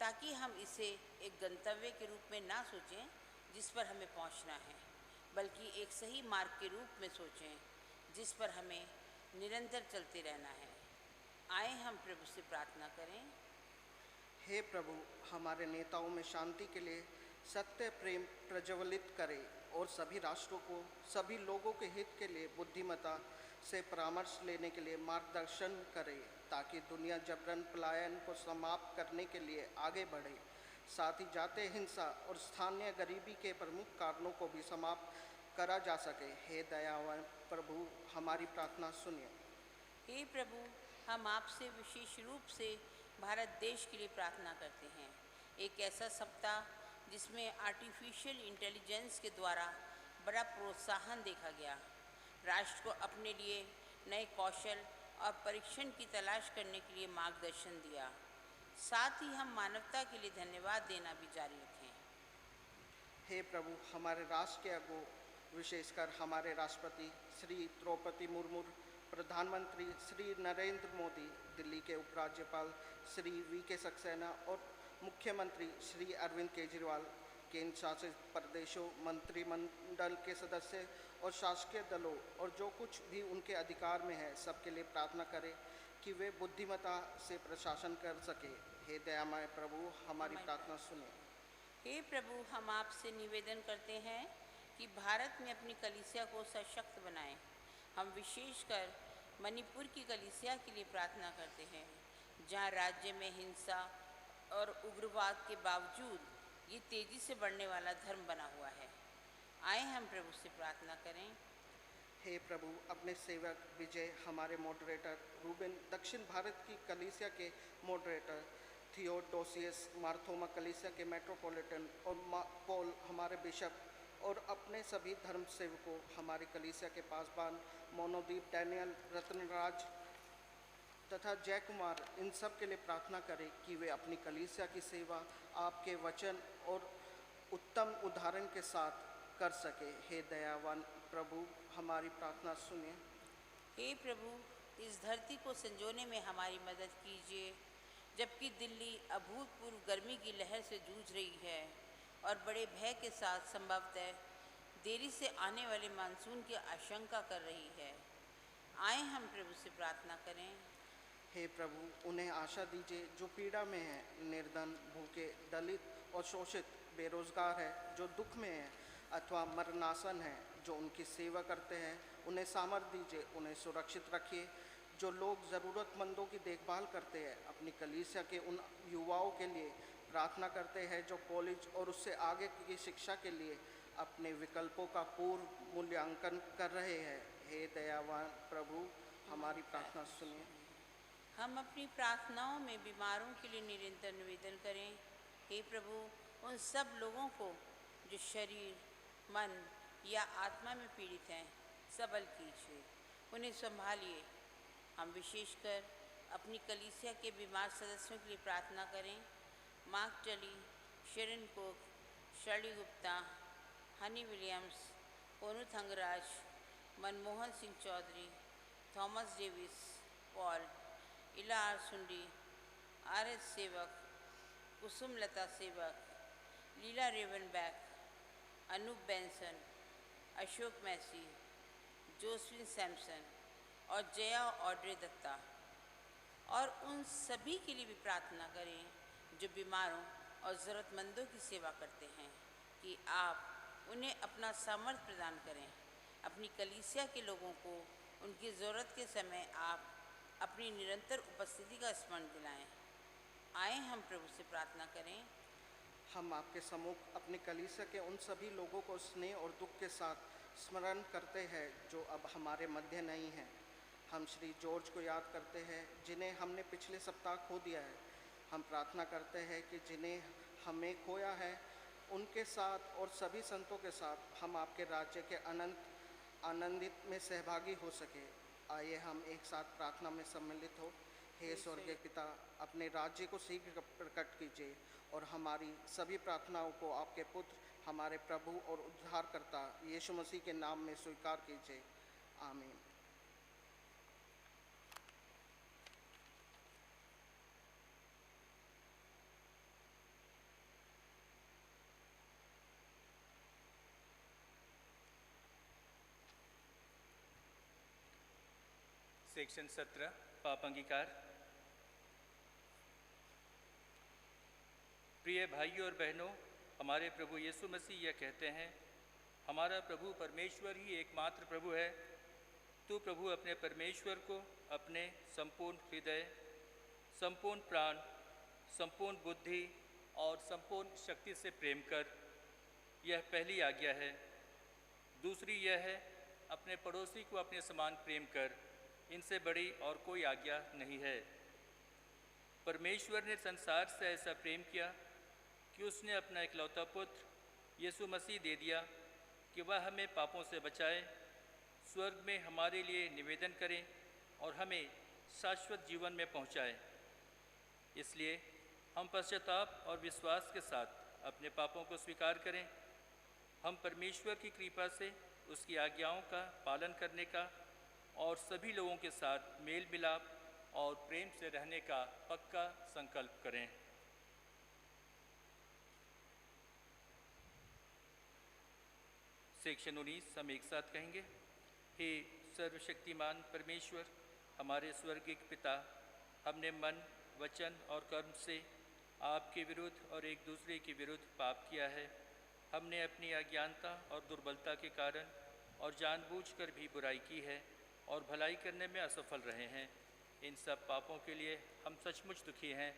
ताकि हम इसे एक गंतव्य के रूप में ना सोचें जिस पर हमें पहुंचना है, बल्कि एक सही मार्ग के रूप में सोचें जिस पर हमें निरंतर चलते रहना है। आए हम प्रभु से प्रार्थना करें। हे प्रभु, हमारे नेताओं में शांति के लिए सत्य प्रेम प्रज्वलित करें और सभी राष्ट्रों को सभी लोगों के हित के लिए बुद्धिमत्ता से परामर्श लेने के लिए मार्गदर्शन करें, ताकि दुनिया जबरन पलायन को समाप्त करने के लिए आगे बढ़े। साथ ही जातीय हिंसा और स्थानीय गरीबी के प्रमुख कारणों को भी समाप्त करा जा सके। हे दयावान प्रभु, हमारी प्रार्थना सुनिए। हे प्रभु, हम आपसे विशेष रूप से भारत देश के लिए प्रार्थना करते हैं। एक ऐसा सप्ताह जिसमें आर्टिफिशियल इंटेलिजेंस के द्वारा बड़ा प्रोत्साहन देखा गया, राष्ट्र को अपने लिए नए कौशल और परीक्षण की तलाश करने के लिए मार्गदर्शन दिया। साथ ही हम मानवता के लिए धन्यवाद देना भी जारी रखें। हे प्रभु, हमारे राष्ट्र के अगुओं, विशेषकर हमारे राष्ट्रपति श्री द्रौपदी मुर्मू, प्रधानमंत्री श्री नरेंद्र मोदी, दिल्ली के उपराज्यपाल श्री वी.के. सक्सेना और मुख्यमंत्री श्री अरविंद केजरीवाल, केंद्र शासित प्रदेशों, मंत्रिमंडल के सदस्य और शासकीय दलों और जो कुछ भी उनके अधिकार में है, सबके लिए प्रार्थना करें कि वे बुद्धिमत्ता से प्रशासन कर सके। हे दयामय प्रभु, हमारी प्रार्थना सुने। हे प्रभु, हम आपसे निवेदन करते हैं कि भारत में अपनी कलीसिया को सशक्त बनाएं। हम विशेषकर मणिपुर की कलीसिया के लिए प्रार्थना करते हैं, जहां राज्य में हिंसा और उग्रवाद के बावजूद ये तेजी से बढ़ने वाला धर्म बना हुआ है। आए हम प्रभु से प्रार्थना करें। हे प्रभु, अपने सेवक विजय, हमारे मॉडरेटर रूबेन, दक्षिण भारत की कलीसिया के मॉडरेटर थियोडोसियस, मार्थोमा कलीसिया के मेट्रोपॉलिटन और पॉल हमारे बिशप, और अपने सभी धर्म सेवकों, हमारी कलीसिया के पासबान मोनोदीप, डैनियल, रत्नराज तथा जय कुमार, इन सब के लिए प्रार्थना करें कि वे अपनी कलीसिया की सेवा आपके वचन और उत्तम उदाहरण के साथ कर सके। हे दयावान प्रभु, हमारी प्रार्थना सुनिए। हे प्रभु, इस धरती को संजोने में हमारी मदद कीजिए, जबकि दिल्ली अभूतपूर्व गर्मी की लहर से जूझ रही है और बड़े भय के साथ संभवतः देरी से आने वाले मानसून की आशंका कर रही है। आए हम प्रभु से प्रार्थना करें। हे प्रभु, उन्हें आशा दीजिए जो पीड़ा में है, निर्धन, भूखे, दलित और शोषित, बेरोजगार है, जो दुख में है अथवा मरणासन है, जो उनकी सेवा करते हैं। उन्हें सामर्थ दीजिए, उन्हें सुरक्षित रखिए। जो लोग ज़रूरतमंदों की देखभाल करते हैं, अपनी कलीसिया के उन युवाओं के लिए प्रार्थना करते हैं जो कॉलेज और उससे आगे की शिक्षा के लिए अपने विकल्पों का पूर्व मूल्यांकन कर रहे हैं। हे दयावान प्रभु, हमारी प्रार्थना सुनिए। हम अपनी प्रार्थनाओं में बीमारों के लिए निरंतर निवेदन करें। हे प्रभु, उन सब लोगों को जो शरीर, मन या आत्मा में पीड़ित हैं, सबल कीजिए, उन्हें संभालिए। हम विशेषकर अपनी कलीसिया के बीमार सदस्यों के लिए प्रार्थना करें। Mark Tully, Sharon Coke, Shirley Gupta, Honey Williams, Ponnu Thangaraj, Manmohan Singh Chaudhary, Thomas Davis, Paul, Ila R Sundi, R S. Sevak, Kusum Lata Sevak, Leela Ravenback, Anoop Benson, Ashok Massey, Josephine Samson और जया ऑड्रे दत्ता, और उन सभी के लिए भी प्रार्थना करें जो बीमारों और ज़रूरतमंदों की सेवा करते हैं, कि आप उन्हें अपना सामर्थ्य प्रदान करें। अपनी कलीसिया के लोगों को उनकी ज़रूरत के समय आप अपनी निरंतर उपस्थिति का स्मरण दिलाएं। आए हम प्रभु से प्रार्थना करें। हम आपके सम्मुख अपनी कलीसिया के उन सभी लोगों को स्नेह और दुख के साथ स्मरण करते हैं जो अब हमारे मध्य नहीं हैं। हम श्री जॉर्ज को याद करते हैं जिन्हें हमने पिछले सप्ताह खो दिया है। हम प्रार्थना करते हैं कि जिन्हें हमें खोया है उनके साथ और सभी संतों के साथ हम आपके राज्य के आनंदित में सहभागी हो सके। आइए हम एक साथ प्रार्थना में सम्मिलित हो। हे स्वर्गीय पिता, अपने राज्य को शीघ्र प्रकट कीजिए और हमारी सभी प्रार्थनाओं को आपके पुत्र, हमारे प्रभु और उद्धारकर्ता यीशु मसीह के नाम में स्वीकार कीजिए। आमीन। सेक्शन 17 पाप अंगीकार। प्रिय भाइयों और बहनों, हमारे प्रभु यीशु मसीह यह कहते हैं, हमारा प्रभु परमेश्वर ही एकमात्र प्रभु है। तू प्रभु अपने परमेश्वर को अपने संपूर्ण हृदय, संपूर्ण प्राण, संपूर्ण बुद्धि और संपूर्ण शक्ति से प्रेम कर। यह पहली आज्ञा है। दूसरी यह है, अपने पड़ोसी को अपने समान प्रेम कर। इनसे बड़ी और कोई आज्ञा नहीं है। परमेश्वर ने संसार से ऐसा प्रेम किया कि उसने अपना इकलौता पुत्र यीशु मसीह दे दिया कि वह हमें पापों से बचाए, स्वर्ग में हमारे लिए निवेदन करें और हमें शाश्वत जीवन में पहुंचाए। इसलिए हम पश्चाताप और विश्वास के साथ अपने पापों को स्वीकार करें। हम परमेश्वर की कृपा से उसकी आज्ञाओं का पालन करने का और सभी लोगों के साथ मेल मिलाप और प्रेम से रहने का पक्का संकल्प करें। सेक्शन 19 हम एक साथ कहेंगे। हे सर्वशक्तिमान परमेश्वर, हमारे स्वर्गीय पिता, हमने मन, वचन और कर्म से आपके विरुद्ध और एक दूसरे के विरुद्ध पाप किया है। हमने अपनी अज्ञानता और दुर्बलता के कारण और जानबूझकर भी बुराई की है। और भलाई करने में असफल रहे हैं। इन सब पापों के लिए हम सचमुच दुखी हैं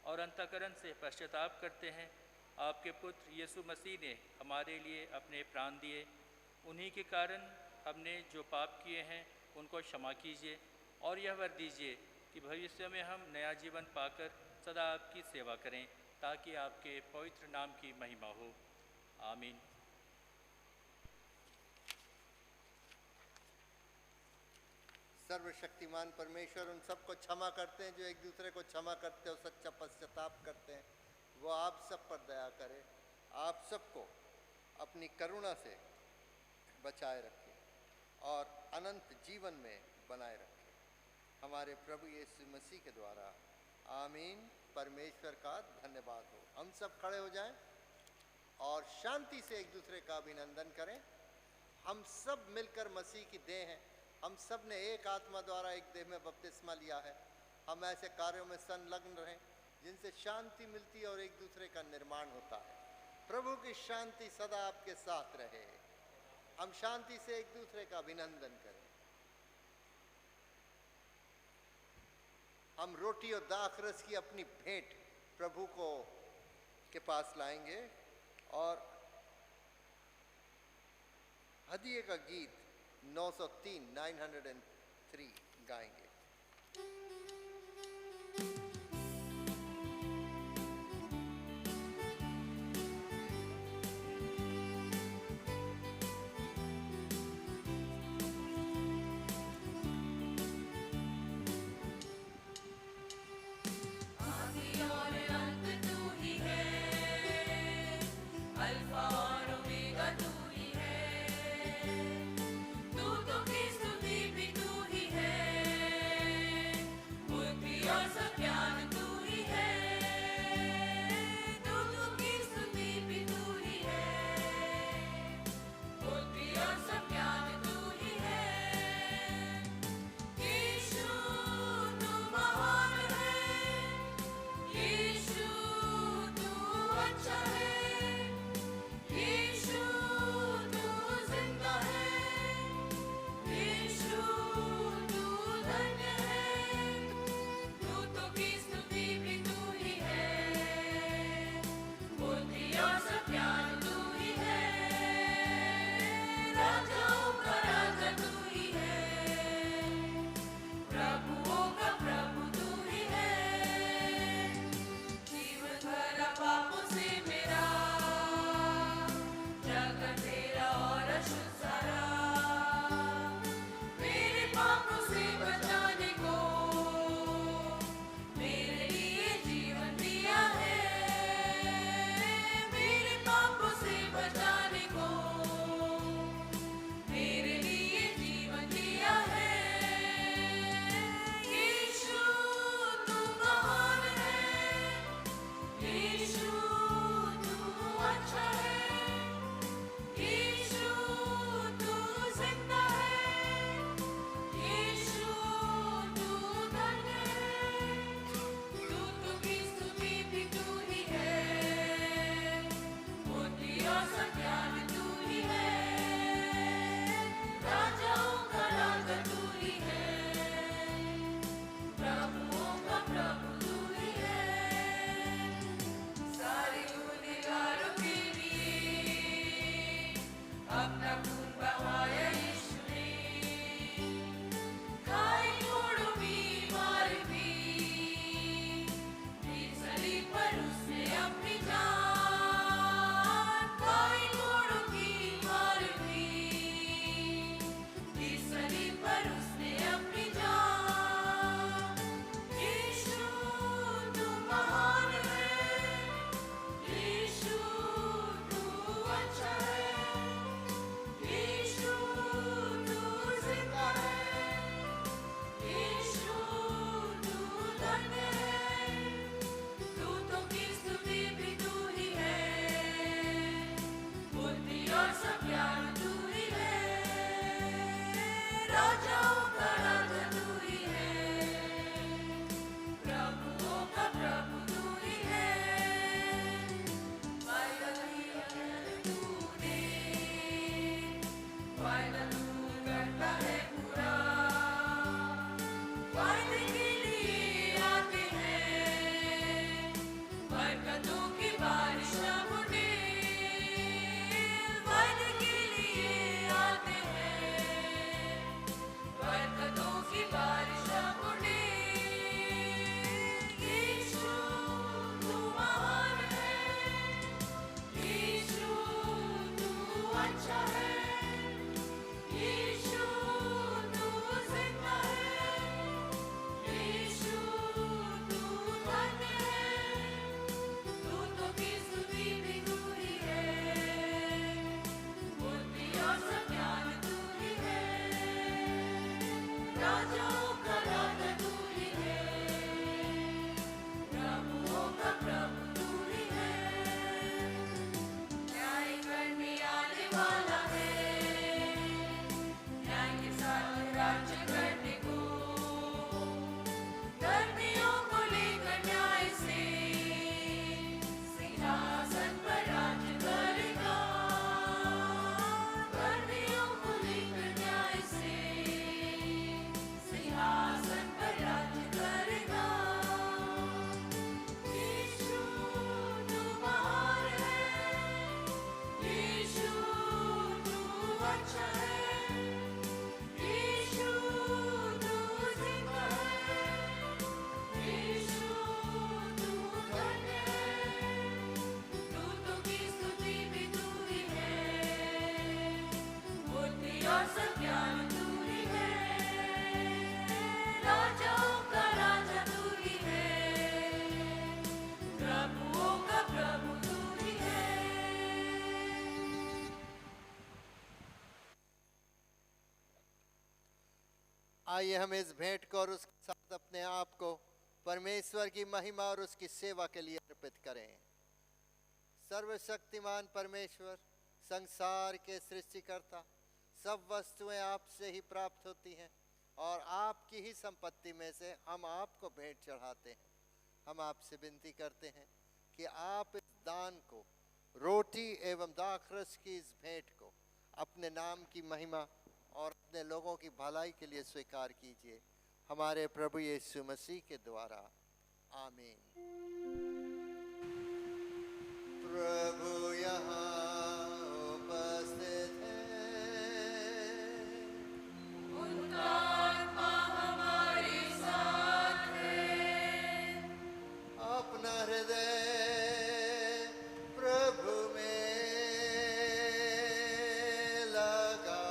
और अंतःकरण से पश्चाताप करते हैं। आपके पुत्र यीशु मसीह ने हमारे लिए अपने प्राण दिए। उन्हीं के कारण हमने जो पाप किए हैं उनको क्षमा कीजिए और यह वर दीजिए कि भविष्य में हम नया जीवन पाकर सदा आपकी सेवा करें, ताकि आपके पवित्र नाम की महिमा हो। आमीन। सर्वशक्तिमान परमेश्वर उन सबको क्षमा करते हैं जो एक दूसरे को क्षमा करते हैं और सच्चा पश्चाताप करते हैं। वो आप सब पर दया करे, आप सबको अपनी करुणा से बचाए रखे और अनंत जीवन में बनाए रखे। हमारे प्रभु यीशु मसीह के द्वारा आमीन। परमेश्वर का धन्यवाद हो। हम सब खड़े हो जाएं और शांति से एक दूसरे का अभिनंदन करें। हम सब मिलकर मसीह की देह हैं। हम सब ने एक आत्मा द्वारा एक देह में बपतिस्मा लिया है। हम ऐसे कार्यों में संलग्न रहें जिनसे शांति मिलती है और एक दूसरे का निर्माण होता है। प्रभु की शांति सदा आपके साथ रहे। हम शांति से एक दूसरे का अभिनंदन करें। हम रोटी और दाखरस की अपनी भेंट प्रभु को के पास लाएंगे और हदिये का गीत 903 गाएंगे। तू तो की स्तुति भी तू ही है। आइए हम इस भेंट को और उसके साथ अपने आप को परमेश्वर की महिमा और उसकी सेवा के लिए अर्पित करें। सर्वशक्तिमान परमेश्वर, संसार के सृष्टिकर्ता, सब वस्तुएं आपसे ही प्राप्त होती हैं और आपकी ही संपत्ति में से हम आपको भेंट चढ़ाते हैं। हम आपसे विनती करते हैं कि आप इस दान को, रोटी एवं दाखरस की इस भेंट को अपने नाम की महिमा और अपने लोगों की भलाई के लिए स्वीकार कीजिए, हमारे प्रभु यीशु मसीह के द्वारा। आमीन। प्रभु यहाँ उपस्थित है, उनका आत्मा हमारे साथ है। अपना हृदय प्रभु में लगाओ।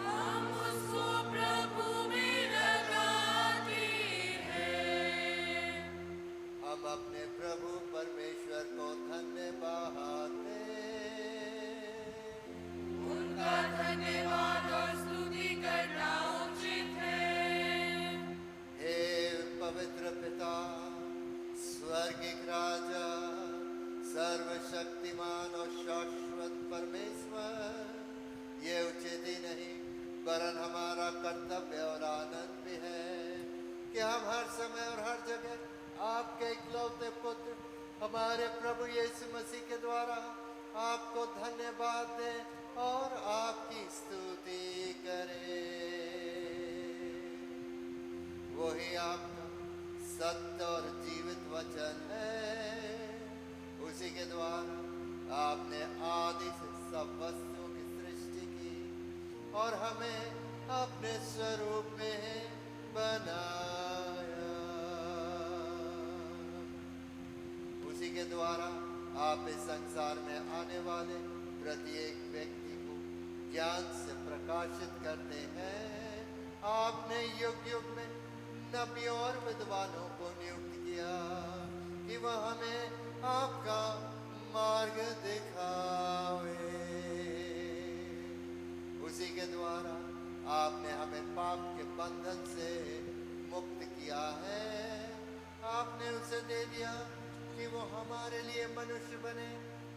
हम उसको प्रभु में लगाते हैं। हम अपने प्रभु परमेश्वर को धन्यवाद दें। उनका धन्यवाद और स्तुति करना उचित है। हे पवित्र पिता, स्वर्गिक राजा, सर्वशक्तिमान और शाश्वत परमेश्वर, ये उचित ही नहीं वरन हमारा कर्तव्य और आनंद भी है कि हम हर समय और हर जगह आपके इकलौते पुत्र हमारे प्रभु यीशु मसीह के द्वारा आपको धन्यवाद दें और आपकी स्तुति करें। वही आपका सत्य और जीवित वचन है, उसी के द्वारा आपने आदि से सब वस्तुओं की सृष्टि की और हमें अपने स्वरूप में बनाया। उसी के द्वारा आप इस संसार में आने वाले प्रत्येक व्यक्ति को ज्ञान से प्रकाशित करते हैं। आपने युग युग में नबियों और विद्वानों को नियुक्त किया कि वह हमें आपका मार्ग दिखावे। उसी के द्वारा आपने हमें पाप के बंधन से मुक्त किया है। आपने उसे दे दिया कि वो हमारे लिए मनुष्य बने,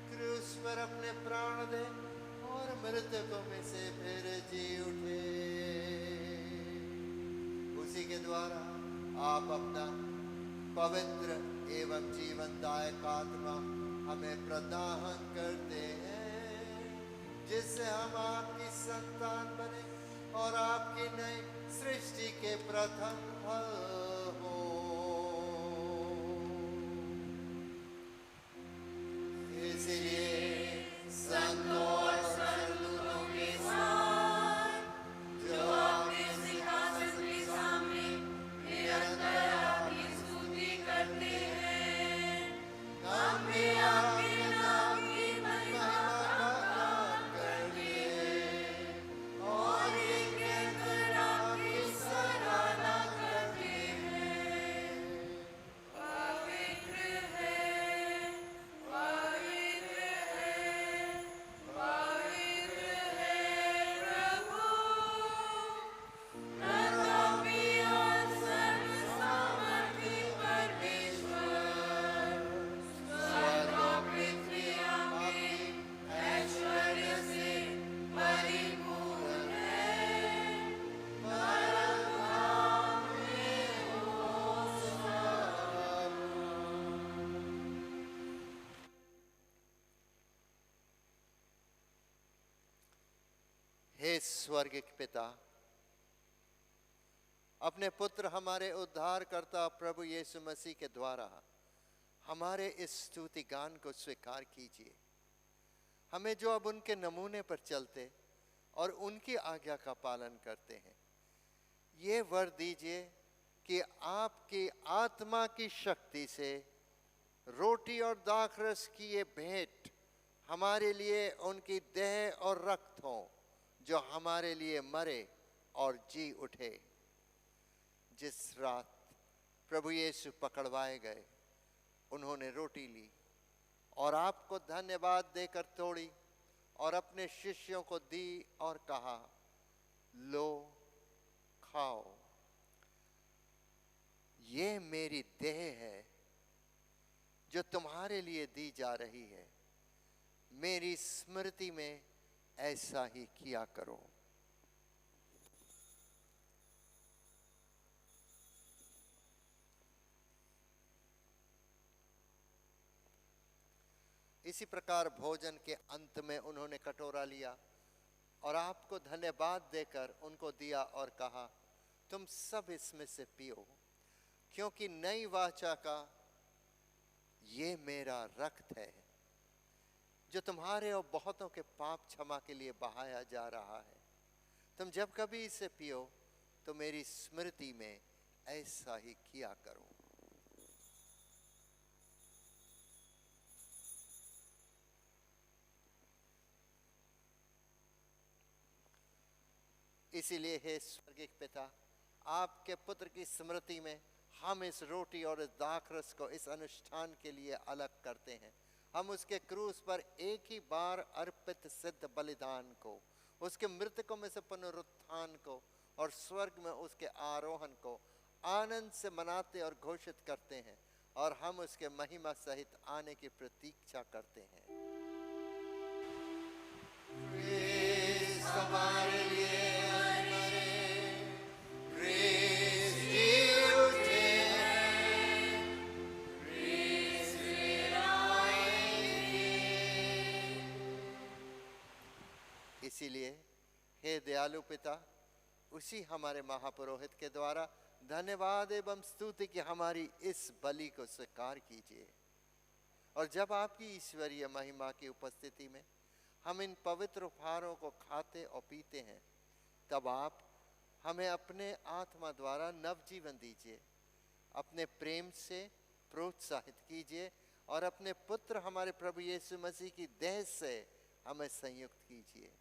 क्रूस पर अपने प्राण दे और मृतकों में से फिर जी उठे। उसी के द्वारा आप अपना पवित्र एवं जीवनदायक आत्मा हमें प्रदान करते हैं, जिससे हम आपकी संतान बने और आपकी नई सृष्टि के प्रथम फल हो। इसलिए संतों और सरदूतों के साथ जो आपके सिंहासन के सामने निरंतर आपकी स्तुति करते हैं, हम भी आपके नाम की महिमा गान करते हैं और एक कहकर आपकी सराहना करते हैं। पवित्र है, पवित्र है, पवित्र है प्रभु, प्रतापी और सर्वसामर्थी परमेश्वर। स्वर्ग और पृथ्वी आपके ऐश्वर्य से परिपूर्ण है। परम धाम में होशाना। हे स्वर्गिक पिता, अपने पुत्र हमारे उद्धारकर्ता प्रभु यीशु मसीह के द्वारा हमारे इस स्तुति गान को स्वीकार कीजिए। हमें जो अब उनके नमूने पर चलते और उनकी आज्ञा का पालन करते हैं, ये वर दीजिए कि आपकी आत्मा की शक्ति से रोटी और दाखरस की ये भेंट हमारे लिए उनकी देह और रक्त हो, जो हमारे लिए मरे और जी उठे। जिस रात प्रभु यीशु पकड़वाए गए, उन्होंने रोटी ली और आपको धन्यवाद देकर तोड़ी और अपने शिष्यों को दी और कहा, लो खाओ, ये मेरी देह है जो तुम्हारे लिए दी जा रही है, मेरी स्मृति में ऐसा ही किया करो। इसी प्रकार भोजन के अंत में उन्होंने कटोरा लिया और आपको धन्यवाद देकर उनको दिया और कहा, तुम सब इसमें से पियो, क्योंकि नई वाचा का ये मेरा रक्त है जो तुम्हारे और बहुतों के पाप क्षमा के लिए बहाया जा रहा है। तुम जब कभी इसे पियो तो मेरी स्मृति में ऐसा ही किया करो। इसीलिए हे स्वर्गीय पिता, आपके पुत्र की स्मृति में हम इस रोटी और इस दाखरस को इस अनुष्ठान के लिए अलग करते हैं। हम उसके क्रूस पर एक ही बार अर्पित सिद्ध बलिदान को, उसके मृतकों में से पुनरुत्थान को और स्वर्ग में उसके आरोहण को आनंद से मनाते और घोषित करते हैं, और हम उसके महिमा सहित आने की प्रतीक्षा करते हैं। हमारे लिए इसीलिए हे दयालु पिता, उसी हमारे महापुरोहित के द्वारा धन्यवाद एवं स्तुति की हमारी इस बलि को स्वीकार कीजिए, और जब आपकी ईश्वरीय महिमा की उपस्थिति में हम इन पवित्र उपहारों को खाते और पीते हैं, तब आप हमें अपने आत्मा द्वारा नवजीवन दीजिए, अपने प्रेम से प्रोत्साहित कीजिए और अपने पुत्र हमारे प्रभु यीशु मसीह की देह से हमें संयुक्त कीजिए।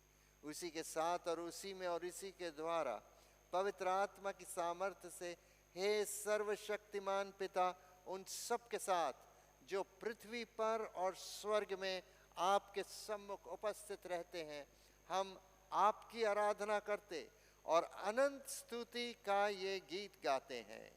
उसी के साथ और उसी में और इसी के द्वारा पवित्र आत्मा की सामर्थ्य से हे सर्वशक्तिमान पिता, उन सब के साथ जो पृथ्वी पर और स्वर्ग में आपके सम्मुख उपस्थित रहते हैं, हम आपकी आराधना करते और अनंत स्तुति का ये गीत गाते हैं।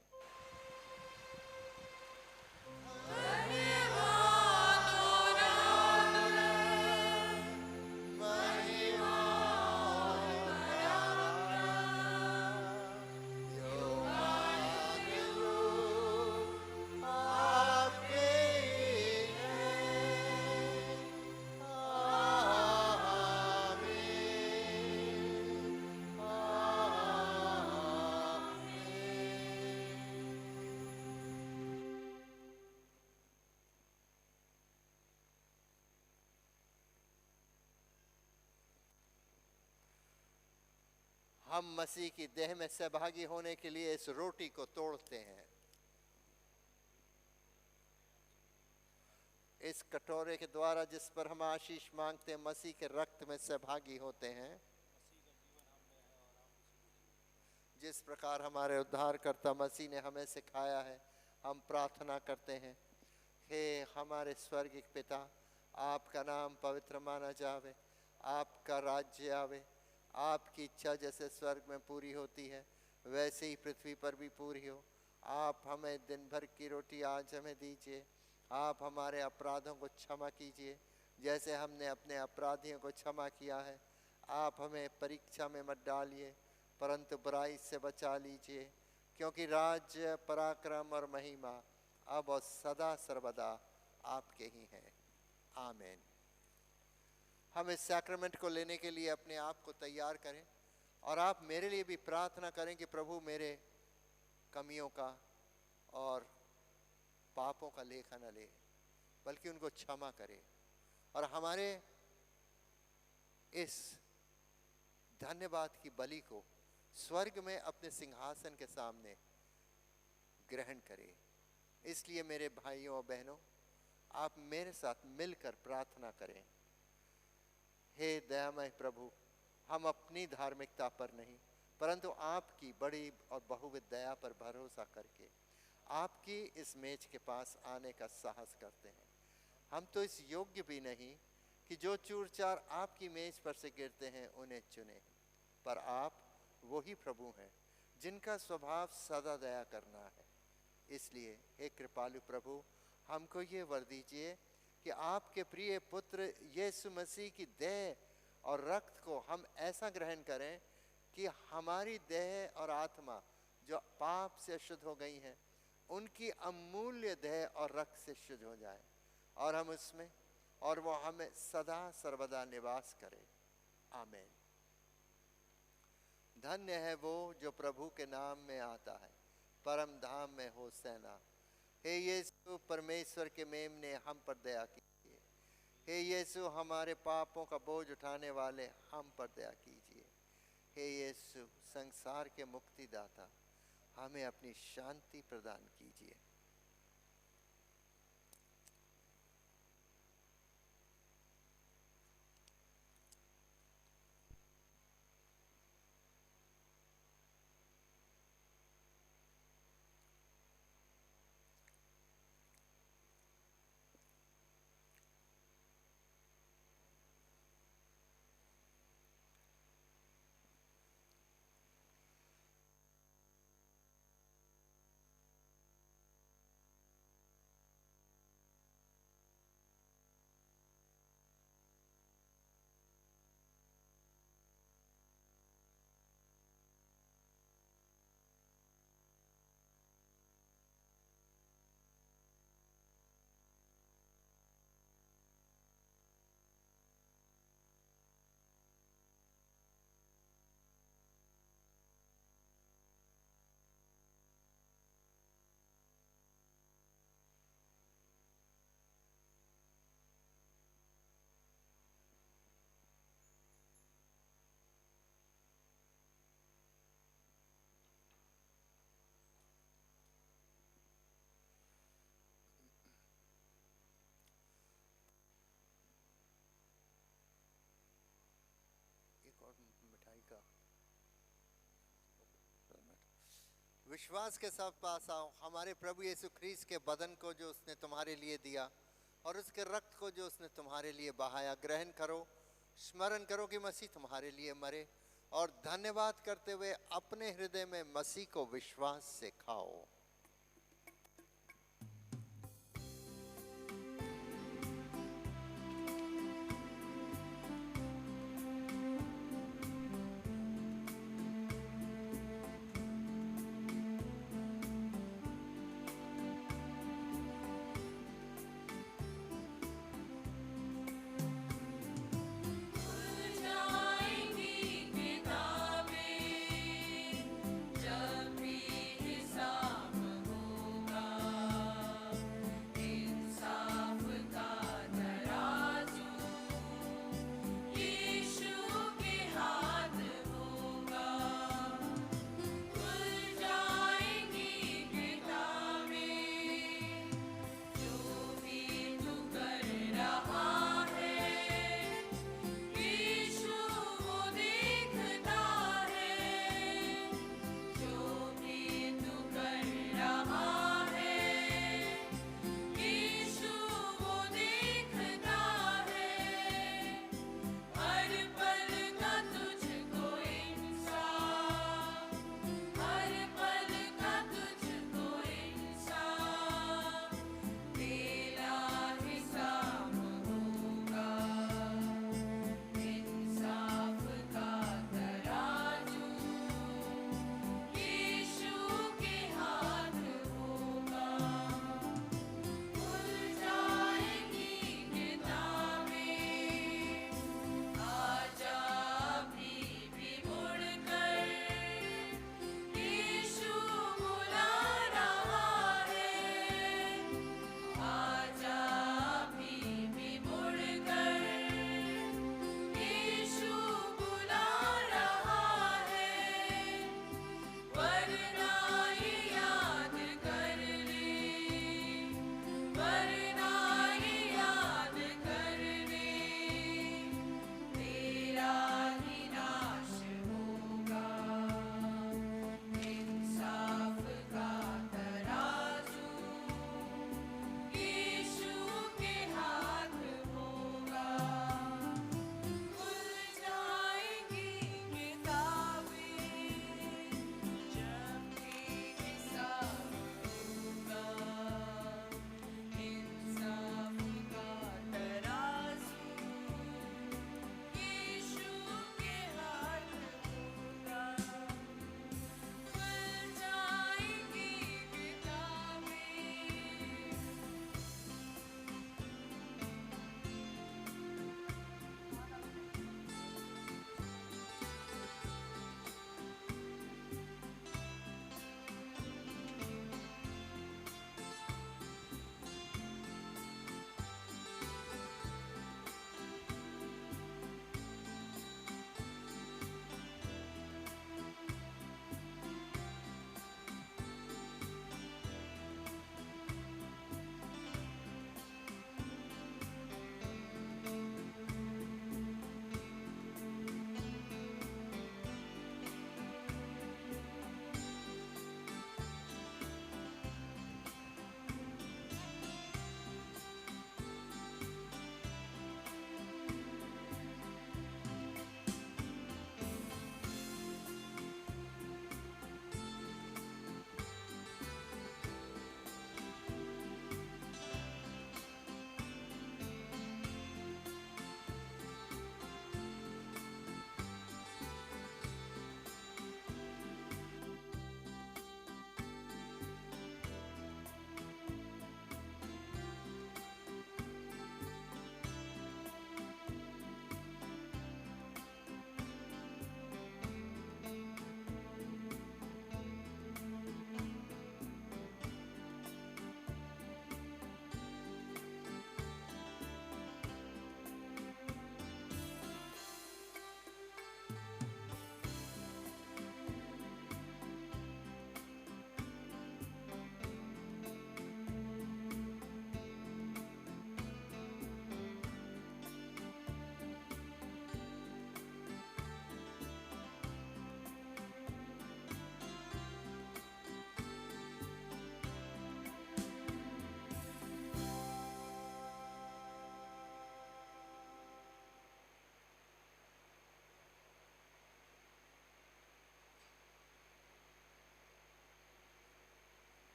हम मसीह की देह में सहभागी होने के लिए इस रोटी को तोड़ते हैं। इस कटोरे के द्वारा जिस पर हम आशीष मांगते हैं, मसीह के रक्त में सहभागी होते हैं। जिस प्रकार हमारे उद्धारकर्ता मसीह ने हमें सिखाया है, हम प्रार्थना करते हैं। हे हमारे स्वर्गीय पिता, आपका नाम पवित्र माना जावे, आपका राज्य आवे, आपकी इच्छा जैसे स्वर्ग में पूरी होती है वैसे ही पृथ्वी पर भी पूरी हो। आप हमें दिन भर की रोटी आज हमें दीजिए। आप हमारे अपराधों को क्षमा कीजिए जैसे हमने अपने अपराधियों को क्षमा किया है। आप हमें परीक्षा में मत डालिए परंतु बुराई से बचा लीजिए, क्योंकि राज्य, पराक्रम और महिमा अब और सदा सर्वदा आपके ही हैं। आमीन। हम इस सैक्रामेंट को लेने के लिए अपने आप को तैयार करें, और आप मेरे लिए भी प्रार्थना करें कि प्रभु मेरे कमियों का और पापों का लेखा न ले, बल्कि उनको क्षमा करे और हमारे इस धन्यवाद की बलि को स्वर्ग में अपने सिंहासन के सामने ग्रहण करे। इसलिए मेरे भाइयों और बहनों, आप मेरे साथ मिलकर प्रार्थना करें। हे दयामय प्रभु, हम अपनी धार्मिकता पर नहीं परंतु आपकी बड़ी और बहुविध दया पर भरोसा करके आपकी इस मेज के पास आने का साहस करते हैं। हम तो इस योग्य भी नहीं कि जो चूर चार आपकी मेज पर से गिरते हैं उन्हें चुने, पर आप वही प्रभु हैं जिनका स्वभाव सदा दया करना है। इसलिए हे कृपालु प्रभु, हमको ये वर दीजिए कि आपके प्रिय पुत्र यीशु मसीह की देह और रक्त को हम ऐसा ग्रहण करें कि हमारी देह और आत्मा जो पाप से शुद्ध हो गई हैं, उनकी अमूल्य देह और रक्त से शुद्ध हो जाए, और हम उसमें और वो हमें सदा सर्वदा निवास करे। आमीन। धन्य है वो जो प्रभु के नाम में आता है, परम धाम में हो सेना। हे यीशु परमेश्वर के मेमने, हम पर दया कीजिए। हे यीशु हमारे पापों का बोझ उठाने वाले, हम पर दया कीजिए। हे यीशु संसार के मुक्तिदाता, हमें अपनी शांति प्रदान कीजिए। विश्वास के साथ पास आओ हमारे प्रभु यीशु ख्रीस्त के बदन को जो उसने तुम्हारे लिए दिया और उसके रक्त को जो उसने तुम्हारे लिए बहाया ग्रहण करो। स्मरण करो कि मसीह तुम्हारे लिए मरे, और धन्यवाद करते हुए अपने हृदय में मसीह को विश्वास से खाओ। जाएंगी किताबें जब भी हिसाब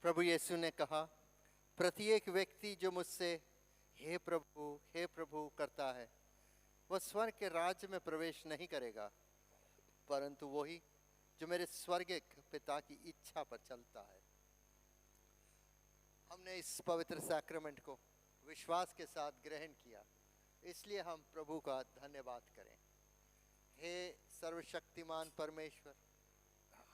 प्रभु यीशु ने कहा, प्रत्येक व्यक्ति जो मुझसे हे प्रभु करता है वह स्वर्ग के राज्य में प्रवेश नहीं करेगा, परंतु वही जो मेरे स्वर्गिक पिता की इच्छा पर चलता है। हमने इस पवित्र सैक्रामेंट को विश्वास के साथ ग्रहण किया, इसलिए हम प्रभु का धन्यवाद करें। हे सर्वशक्तिमान परमेश्वर,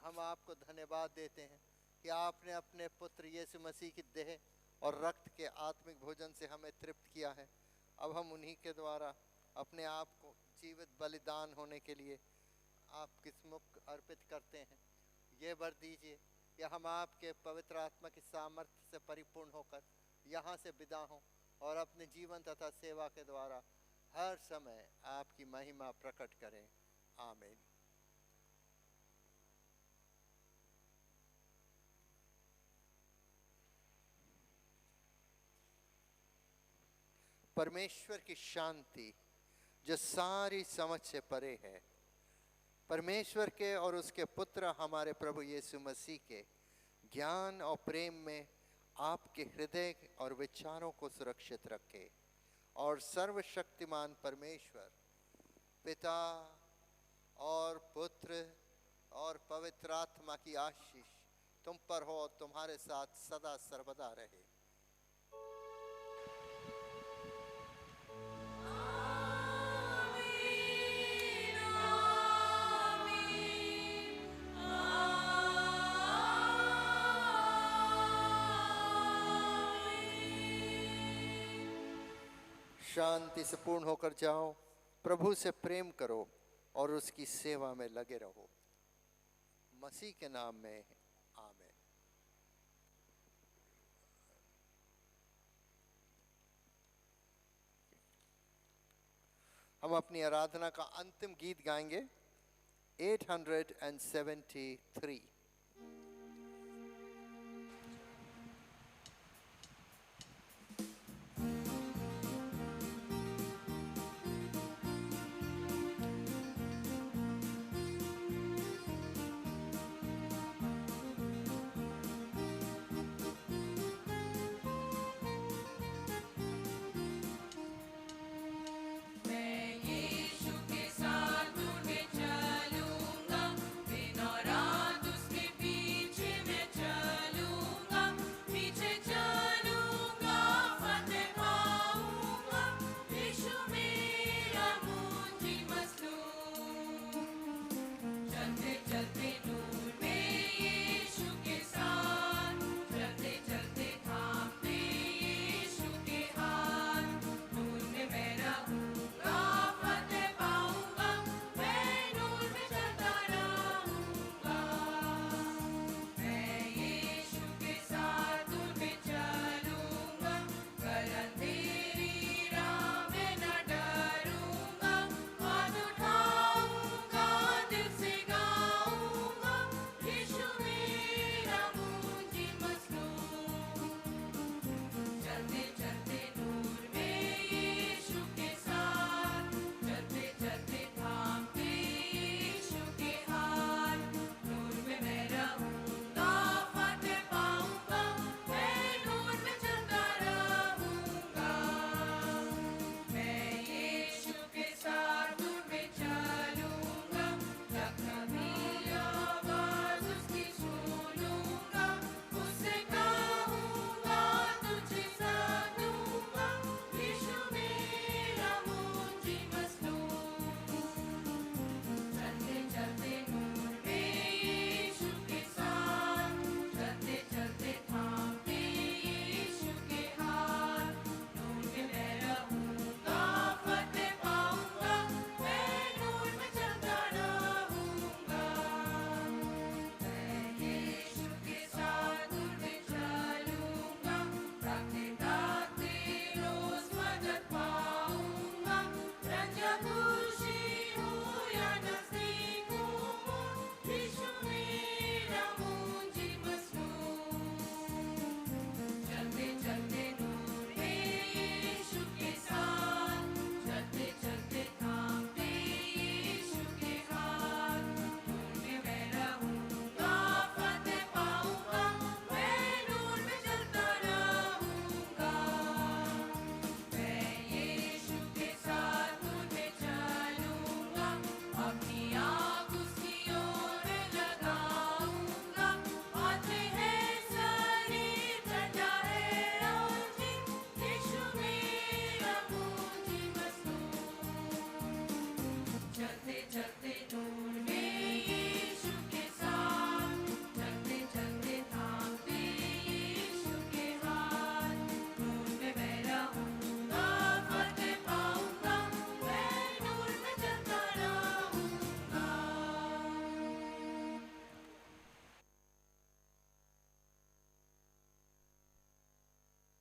हम आपको धन्यवाद देते हैं कि आपने अपने पुत्र यीशु मसीह की देह और रक्त के आत्मिक भोजन से हमें तृप्त किया है। अब हम उन्हीं के द्वारा अपने आप को जीवित बलिदान होने के लिए आपके सम्मुख अर्पित करते हैं। ये वर दीजिए कि हम आपके पवित्र आत्मा की सामर्थ्य से परिपूर्ण होकर यहाँ से विदा हों और अपने जीवन तथा सेवा के द्वारा हर समय आपकी महिमा प्रकट करें। आमीन। परमेश्वर की शांति जो सारी समझ से परे है, परमेश्वर के और उसके पुत्र हमारे प्रभु यीशु मसीह के ज्ञान और प्रेम में आपके हृदय और विचारों को सुरक्षित रखे, और सर्वशक्तिमान परमेश्वर पिता और पुत्र और पवित्र आत्मा की आशीष तुम पर हो और तुम्हारे साथ सदा सर्वदा रहे। शांति से पूर्ण होकर जाओ, प्रभु से प्रेम करो और उसकी सेवा में लगे रहो। मसीह के नाम में आमीन। हम अपनी आराधना का अंतिम गीत गाएंगे 873।